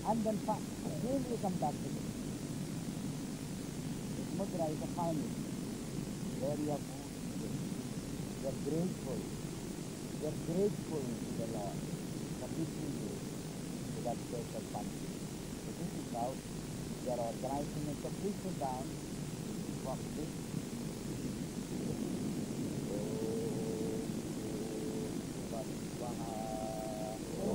And then again you come back to this. This mudra is a final, where you have moved to this. You are grateful. You are grateful to the Lord for teaching you to that state of consciousness. So this is how we are organizing it. So please sit down. Walk this. Oh.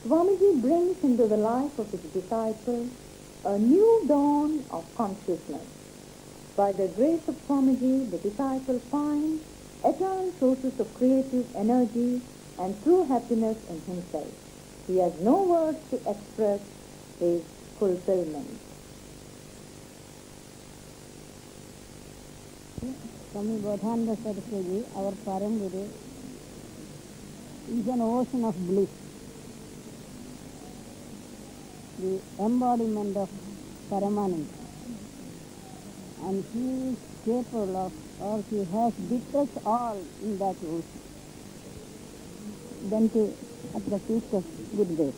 Swamiji brings into the life of his disciples a new dawn of consciousness. By the grace of Swamiji, the disciple finds eternal sources of creative energy and true happiness in himself. He has no words to express his fulfillment. Swami Bodhananda Saraswati, our Param Guru, is an ocean of bliss, the embodiment of Paramananda. And he is capable of, or he has dipped us all in that ocean. Then to at the feast of good day.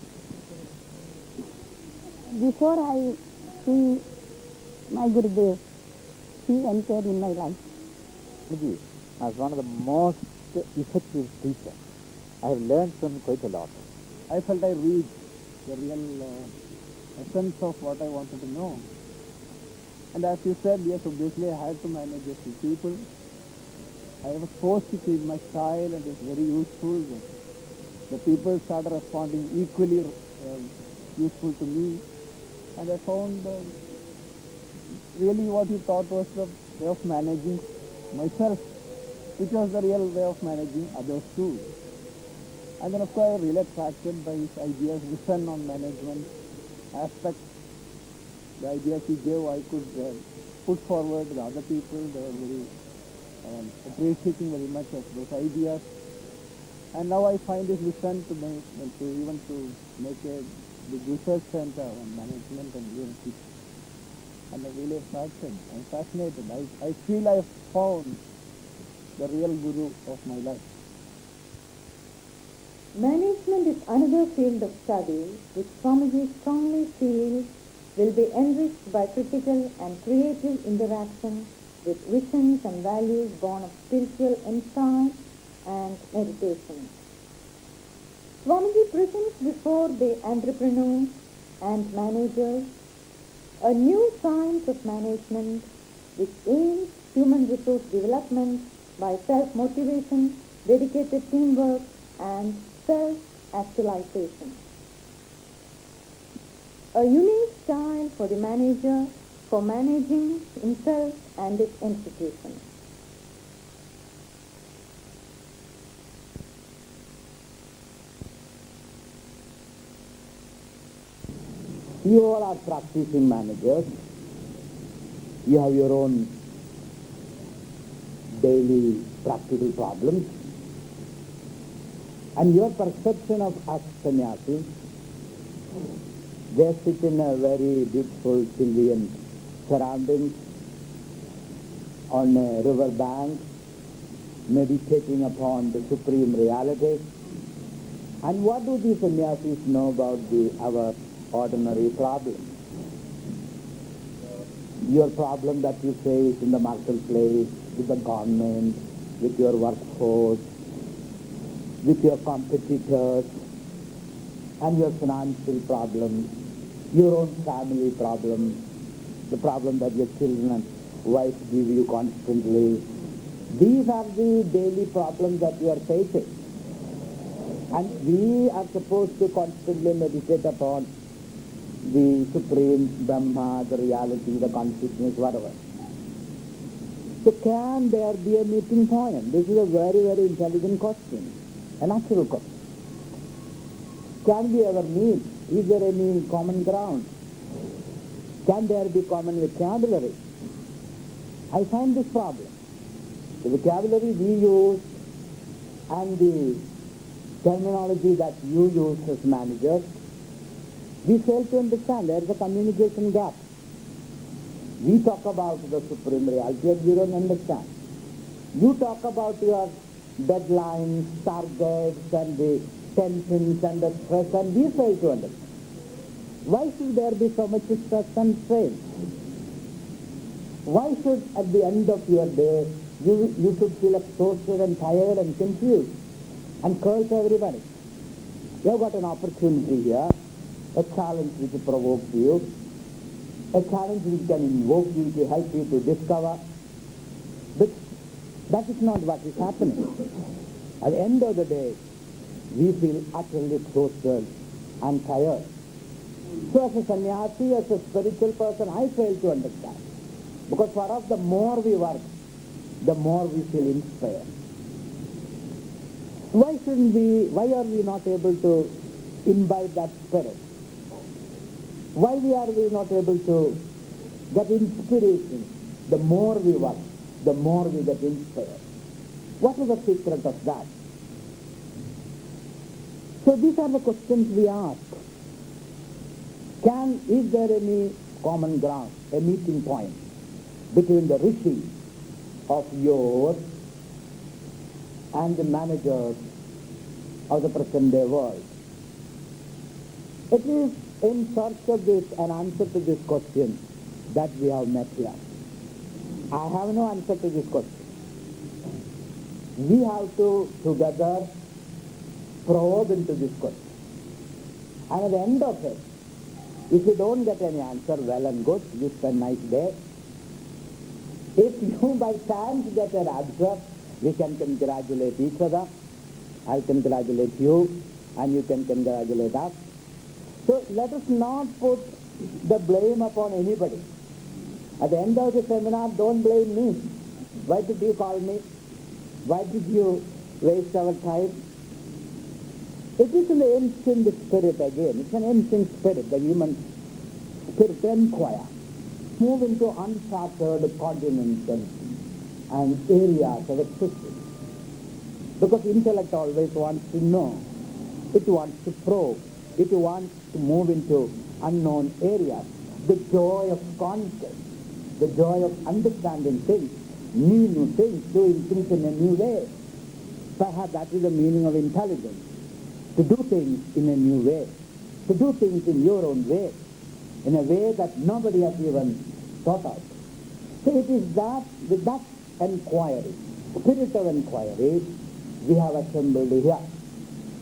Before I see my Gurudev, he entered in my life. Guruji, as one of the most effective teachers, I have learned from him quite a lot. I felt I reached the real essence of what I wanted to know. And as you said, yes, obviously I had to manage a few people. I was forced to change my style, and it's very useful. The people started responding equally useful to me. And I found really what he taught was the way of managing myself, which was the real way of managing others too. And then of course I was really attracted by his ideas, vision on management aspects. The ideas he gave I could put forward to the other people. They were very appreciating very much of those ideas. And now I find this vision to make a big research center on management and leadership. And I'm really attracted. I'm fascinated. I feel I have found the real guru of my life. Management is another field of study which Swamiji strongly feels will be enriched by critical and creative interaction with visions and values born of spiritual insight and meditation. Swamiji presents before the entrepreneurs and managers a new science of management which aims human resource development by self-motivation, dedicated teamwork, and self-actualization. A unique style for the manager for managing himself and his institution. You all are practicing managers. You have your own daily practical problems. And your perception of us sannyasis, they sit in a very beautiful Sylvian surroundings on a river bank, meditating upon the supreme reality. And what do these sannyasis know about our ordinary problems? Your problem that you face in the marketplace, with the government, with your workforce, with your competitors, and your financial problems, your own family problems, the problem that your children and wife give you constantly. These are the daily problems that you are facing. And we are supposed to constantly meditate upon the Supreme Brahma, the reality, the consciousness, whatever. So can there be a meeting point? This is a very, very intelligent question, a natural question. Can we ever meet? Is there any common ground? Can there be common vocabulary? I find this problem. The vocabulary we use and the terminology that you use as managers, we fail to understand. There is a communication gap. We talk about the supreme reality and you don't understand. You talk about your deadlines, targets, and the tensions and the stress, and we fail to understand. Why should there be so much stress and strain? Why should at the end of your day you should feel exhausted and tired and confused and curse everybody? You have got an opportunity here, a challenge which provokes you, a challenge which can invoke you to help you to discover. But that is not what is happening. At the end of the day, we feel utterly exhausted I'm tired. So as a sannyasi, as a spiritual person, I fail to understand. Because for us, the more we work, the more we feel inspired. Why are we not able to imbibe that spirit? Why are we not able to get inspiration? The more we work, the more we get inspired. What is the secret of that? So these are the questions we ask. Is there any common ground, a meeting point between the rishi of yours and the managers of the present day world? It is in search of an answer to this question that we have met here. I have no answer to this question. We have to together probe into this question. And at the end of it, if you don't get any answer, well and good, you spend a nice day. If you by chance get an answer, we can congratulate each other. I'll congratulate you, and you can congratulate us. So let us not put the blame upon anybody. At the end of the seminar, don't blame me. Why did you call me? Why did you waste our time? It is an ancient spirit again. It's an ancient spirit, the human spirit to inquire. Move into uncharted continents and areas of existence. Because intellect always wants to know. It wants to probe. It wants to move into unknown areas. The joy of conquest, the joy of understanding things, new things, doing things in a new way. Perhaps that is the meaning of intelligence. To do things in a new way. To do things in your own way. In a way that nobody has even thought of. So it is that, with that inquiry, spirit of inquiry, we have assembled here.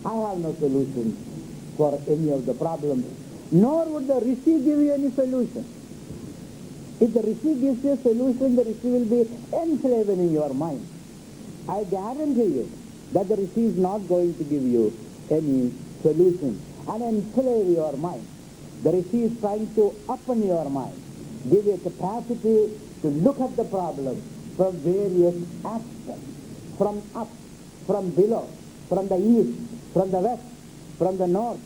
I have no solution for any of the problems, nor would the Rishi give you any solution. If the Rishi gives you a solution, the Rishi will be enslaved in your mind. I guarantee you that the Rishi is not going to give you any solution and enslave your mind. The Rishi is trying to open your mind, give you a capacity to look at the problem from various aspects, from up, from below, from the east, from the west, from the north,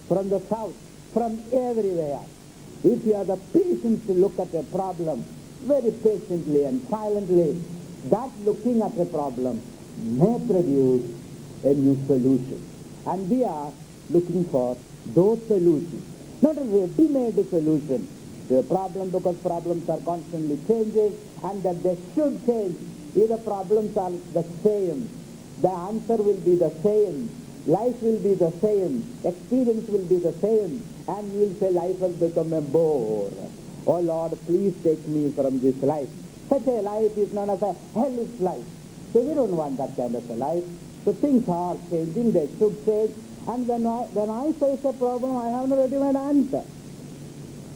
from the south, from everywhere. If you have the patience to look at a problem very patiently and silently, that looking at a problem may produce a new solution. And we are looking for those solutions, not a ready-made solution to a problem, because problems are constantly changing and that they should change. If the problems are the same, the answer will be the same, life will be the same, experience will be the same, and you will say life has become a bore. Oh Lord, please take me from this life. Such a life is known as a hellish life. So we don't want that kind of a life. So things are changing, they should change. And when I face a problem, I have no ready-made answer.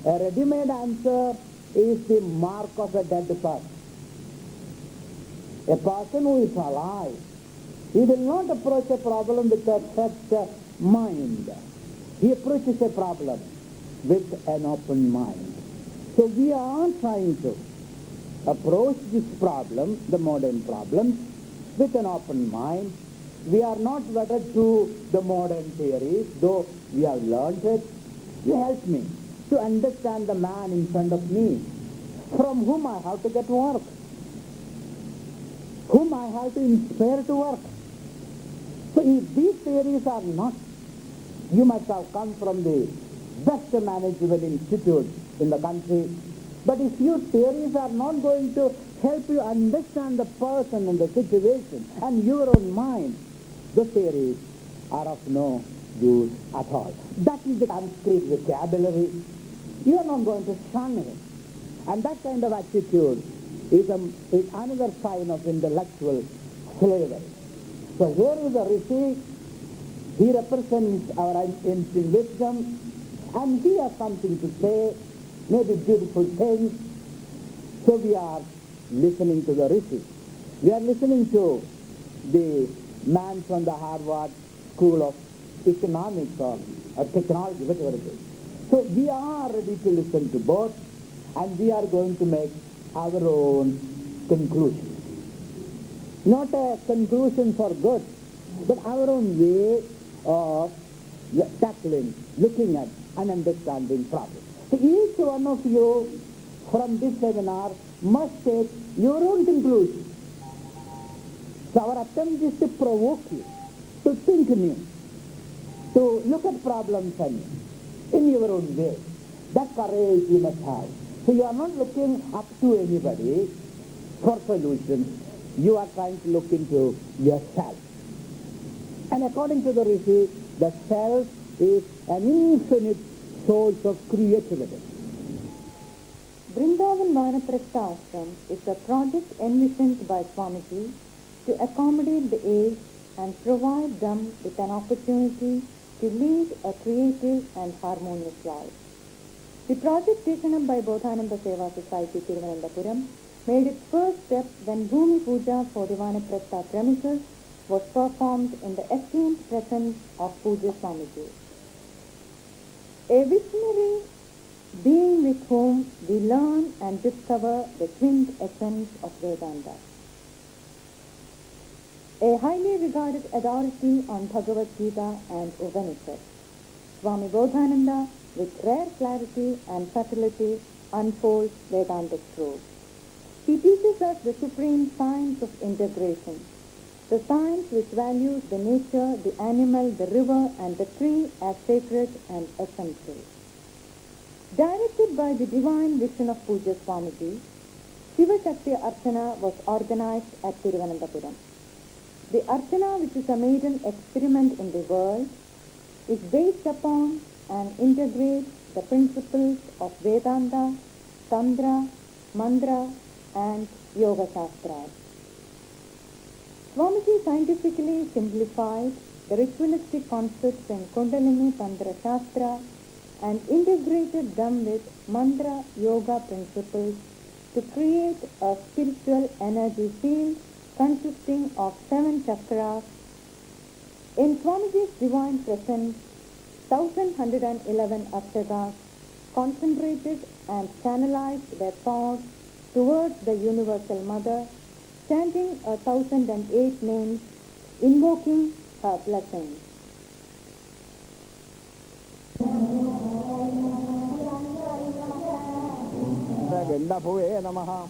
A ready-made answer is the mark of a dead person. A person who is alive, he will not approach a problem with a set mind. He approaches a problem with an open mind. So we are trying to approach this problem, the modern problem, with an open mind. We are not wedded to the modern theories, though we have learned it. You help me to understand the man in front of me, from whom I have to get work, whom I have to inspire to work. So if these theories are not, you must have come from the best management institute in the country, but if your theories are not going to help you understand the person and the situation and your own mind, the theories are of no use at all. That is the Sanskrit vocabulary. You are not going to shun it. And that kind of attitude is another sign of intellectual slavery. So here is a Rishi. He represents our ancient wisdom, and he has something to say, maybe beautiful things. So we are listening to the Rishi. We are listening to the man from the Harvard School of Economics or or technology, whatever it is. So we are ready to listen to both, and we are going to make our own conclusion. Not a conclusion for good, but our own way of tackling, looking at, and understanding problems. So each one of you from this seminar must take your own conclusion. So our attempt is to provoke you, to think new, to look at problems anew, in your own way. That courage you must have. So you are not looking up to anybody for solutions. You are trying to look into yourself. And according to the Rishi, the self is an infinite source of creativity. Vrindavan Vanaprastha Ashram is a project envisioned by Swamiji to accommodate the aged and provide them with an opportunity to lead a creative and harmonious life. The project taken up by Bodhananda Seva Society Trivandrum made its first step when Bhumi Puja for the Vanaprastha premises was performed in the esteemed presence of Puja Swamiji. A visionary being with whom we learn and discover the twin essence of Vedanta. A highly regarded authority on Bhagavad Gita and Upanishad, Swami Bodhananda, with rare clarity and subtlety, unfolds Vedantic truth. He teaches us the supreme science of integration, the science which values the nature, the animal, the river, and the tree as sacred and essential. Directed by the divine vision of Puja Swamiji, Siva Sakthi Archana was organized at Thiruvananthapuram. The Archana, which is a maiden experiment in the world, is based upon and integrates the principles of Vedanta, Tantra, Mantra, and Yoga Shastras. Swamiji scientifically simplified the ritualistic concepts in Kundalini Tantra Shastra and integrated them with mantra yoga principles to create a spiritual energy field consisting of 7 chakras. In Swamiji's divine presence, 1111 Akshagas concentrated and channelized their thoughts towards the Universal Mother, chanting 1008 names, invoking her blessings. Gandabhuve Namaha.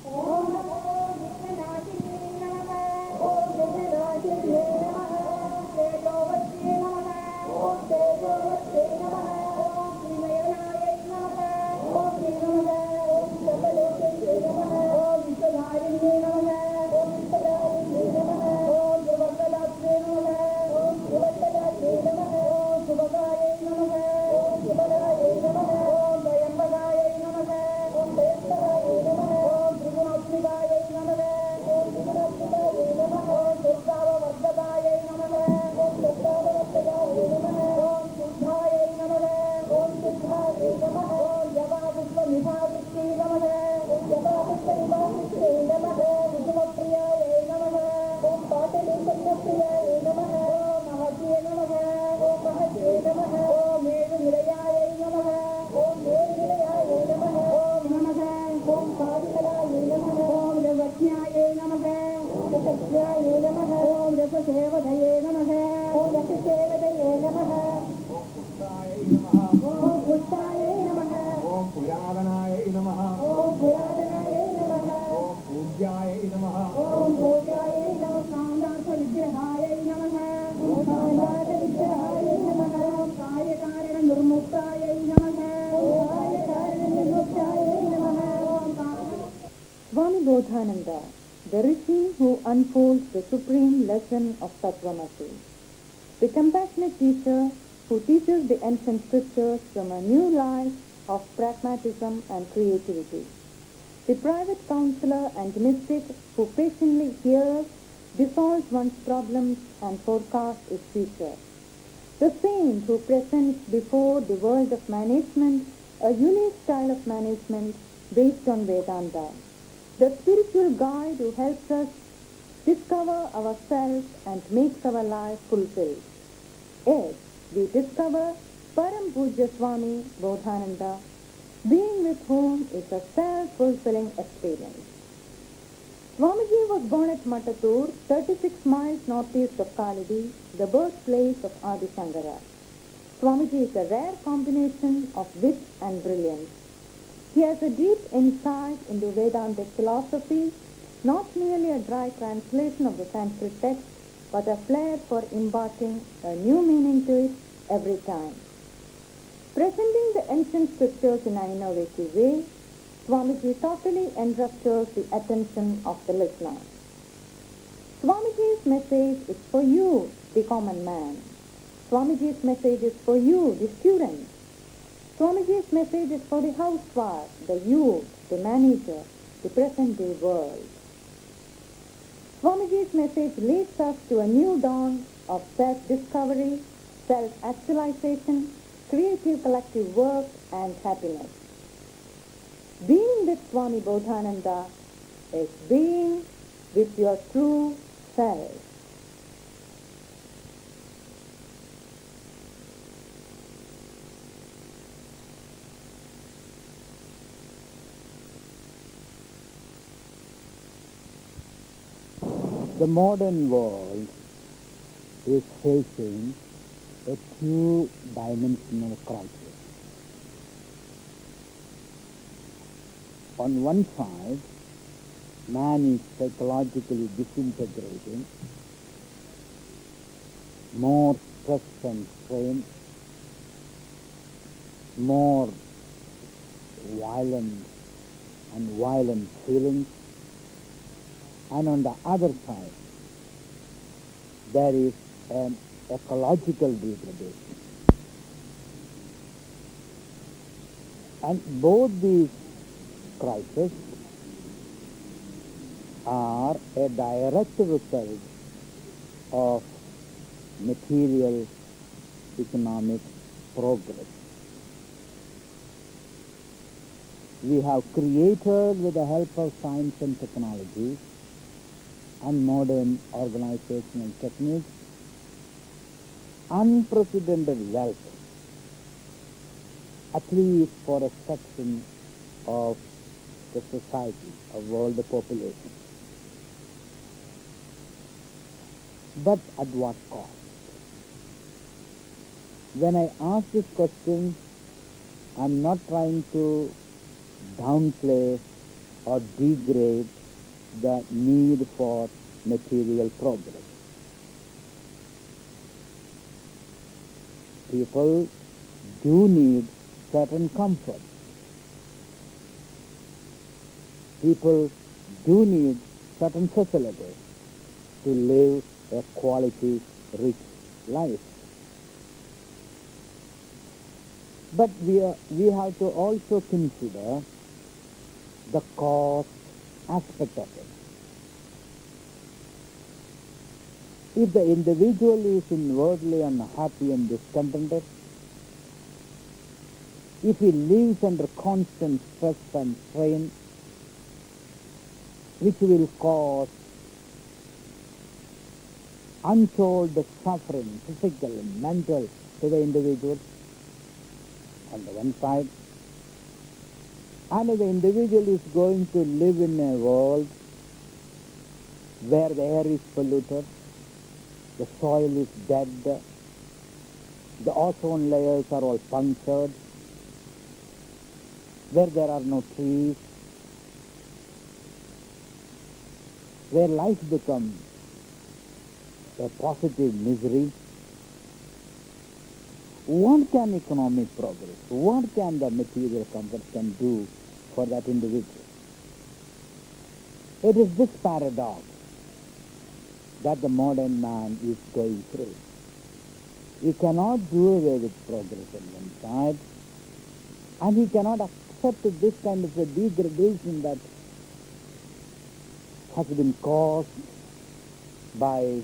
Swami Bodhananda, the Rishi who unfolds the supreme lesson of Tattvamasi, the compassionate teacher who teaches the ancient scriptures from a new life of pragmatism and creativity, the private counselor and mystic who patiently hears, dissolves one's problems and forecasts its future, the saint who presents before the world of management a unique style of management based on Vedanta, the spiritual guide who helps us discover ourselves and makes our life fulfilled. Yes, we discover Param Pujya Swami Bodhananda, being with whom is a self-fulfilling experience. Swamiji was born at Matatur, 36 miles northeast of Kalidi, the birthplace of Adi Shankara. Swamiji is a rare combination of wit and brilliance. He has a deep insight into Vedantic philosophy, not merely a dry translation of the Sanskrit text, but a flair for imparting a new meaning to it every time. Presenting the ancient scriptures in an innovative way, Swamiji totally enraptures the attention of the listener. Swamiji's message is for you, the common man. Swamiji's message is for you, the student. Swamiji's message is for the housewife, the youth, the manager, the present-day world. Swamiji's message leads us to a new dawn of self-discovery, self-actualization, creative collective work, and happiness. Being with Swami Bodhananda is being with your true self. The modern world is facing a two-dimensional crisis. On one side, man is psychologically disintegrating, more stress and strain, more violence and violent feelings. And on the other side, there is an ecological degradation. And both these crises are a direct result of material economic progress. We have created, with the help of science and technology and modern organizational techniques, unprecedented wealth, at least for a section of the society, of world population. But at what cost? When I ask this question, I'm not trying to downplay or degrade the need for material progress. People do need certain comfort. People do need certain facilities to live a quality, rich life. But we have to also consider the cost aspect of it. If the individual is inwardly unhappy and discontented, if he lives under constant stress and strain, which will cause untold suffering, physical and mental, to the individual, on the one side, and if the individual is going to live in a world where the air is polluted, the soil is dead, the ozone layers are all punctured, where there are no trees, where life becomes a positive misery, what can economic progress, what can the material comfort can do for that individual? It is this paradox that the modern man is going through. He cannot do away with progress on one side, and he cannot accept this kind of a degradation that has been caused by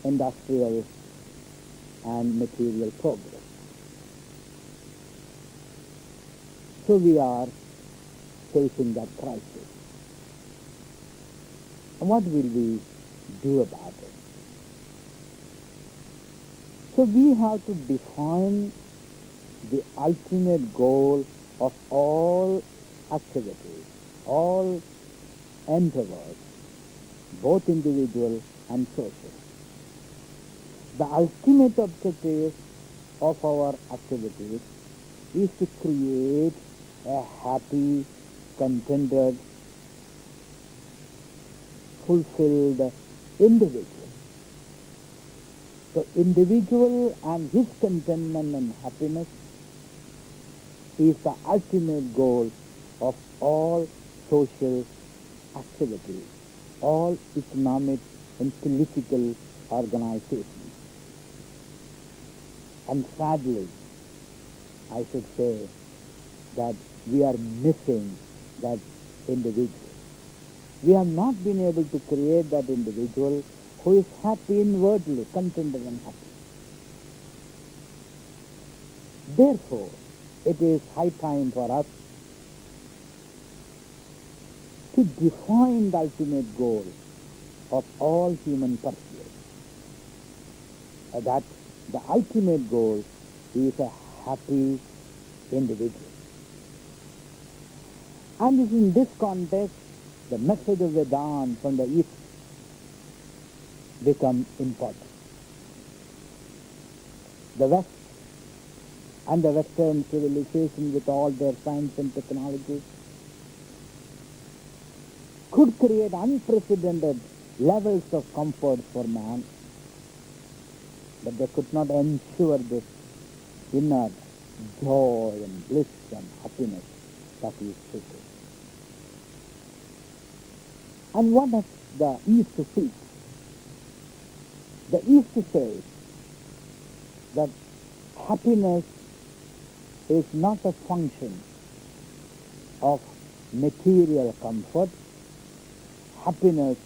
industrial and material progress. So we are facing that crisis. What will we do about it? So we have to define the ultimate goal of all activities, all endeavors, both individual and social. The ultimate objective of our activities is to create a happy, contented, fulfilled individual. So individual and his contentment and happiness is the ultimate goal of all social activities, all economic and political organizations. And sadly, I should say that we are missing that individual. We have not been able to create that individual who is happy inwardly, contented and happy. Therefore, it is high time for us to define the ultimate goal of all human pursuits. That the ultimate goal is a happy individual. And it's in this context the message of Vedanta from the East become important. The West and the Western civilization with all their science and technology could create unprecedented levels of comfort for man, but they could not ensure this inner joy and bliss and happiness that is seeking. And what does the East seek? The East says that happiness is not a function of material comfort. Happiness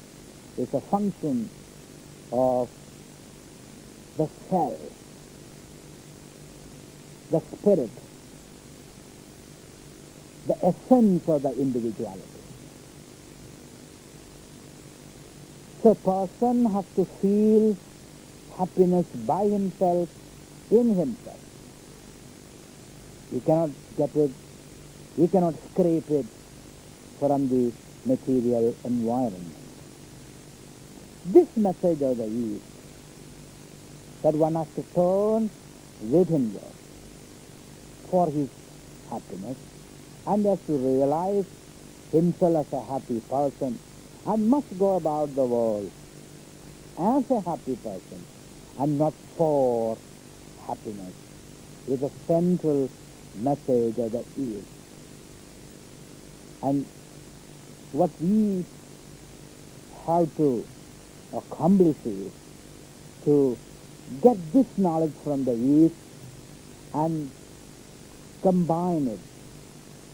is a function of the self, the spirit, the essence of the individuality. So a person has to feel happiness by himself, in himself. You cannot get it, you cannot scrape it from the material environment. This message of the East, that one has to turn withinward for his happiness and has to realize himself as a happy person and must go about the world as a happy person and not for happiness, is a central message of the East. And what we have to accomplish is to get this knowledge from the East and combine it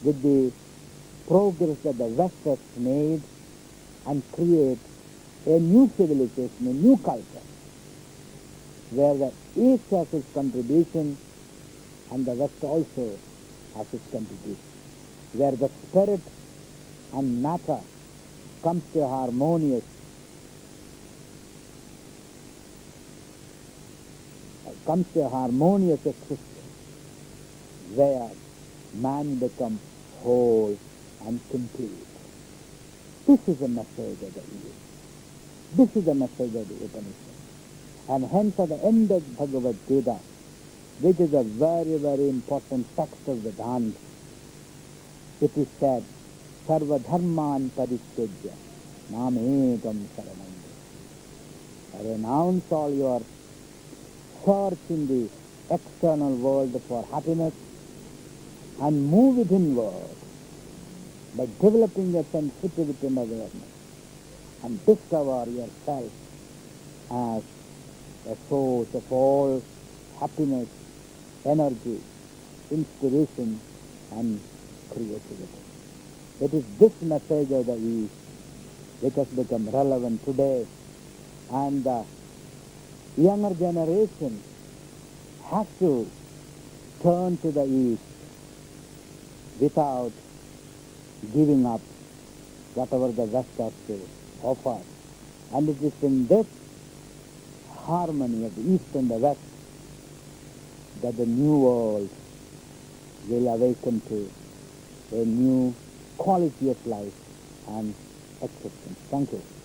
with the progress that the West has made and create a new civilization, a new culture, where the East has its contribution and the West also has its contribution, where the spirit and matter comes to a harmonious existence, where man becomes whole and complete. This is the message of the East. This is the message of the Upanishad. And hence at the end of Bhagavad Gita, which is a very, very important text of Vedanta, it is said, Sarva dharman parityajya namekam saranam. Renounce all your search in the external world for happiness and move it inward by developing a sensitivity and awareness and discover yourself as a source of all happiness, energy, inspiration and creativity. It is this message of the East which has become relevant today, and the younger generation has to turn to the East without giving up whatever the West has to offer. And it is in this harmony of the East and the West that the new world will awaken to a new quality of life and acceptance. Thank you.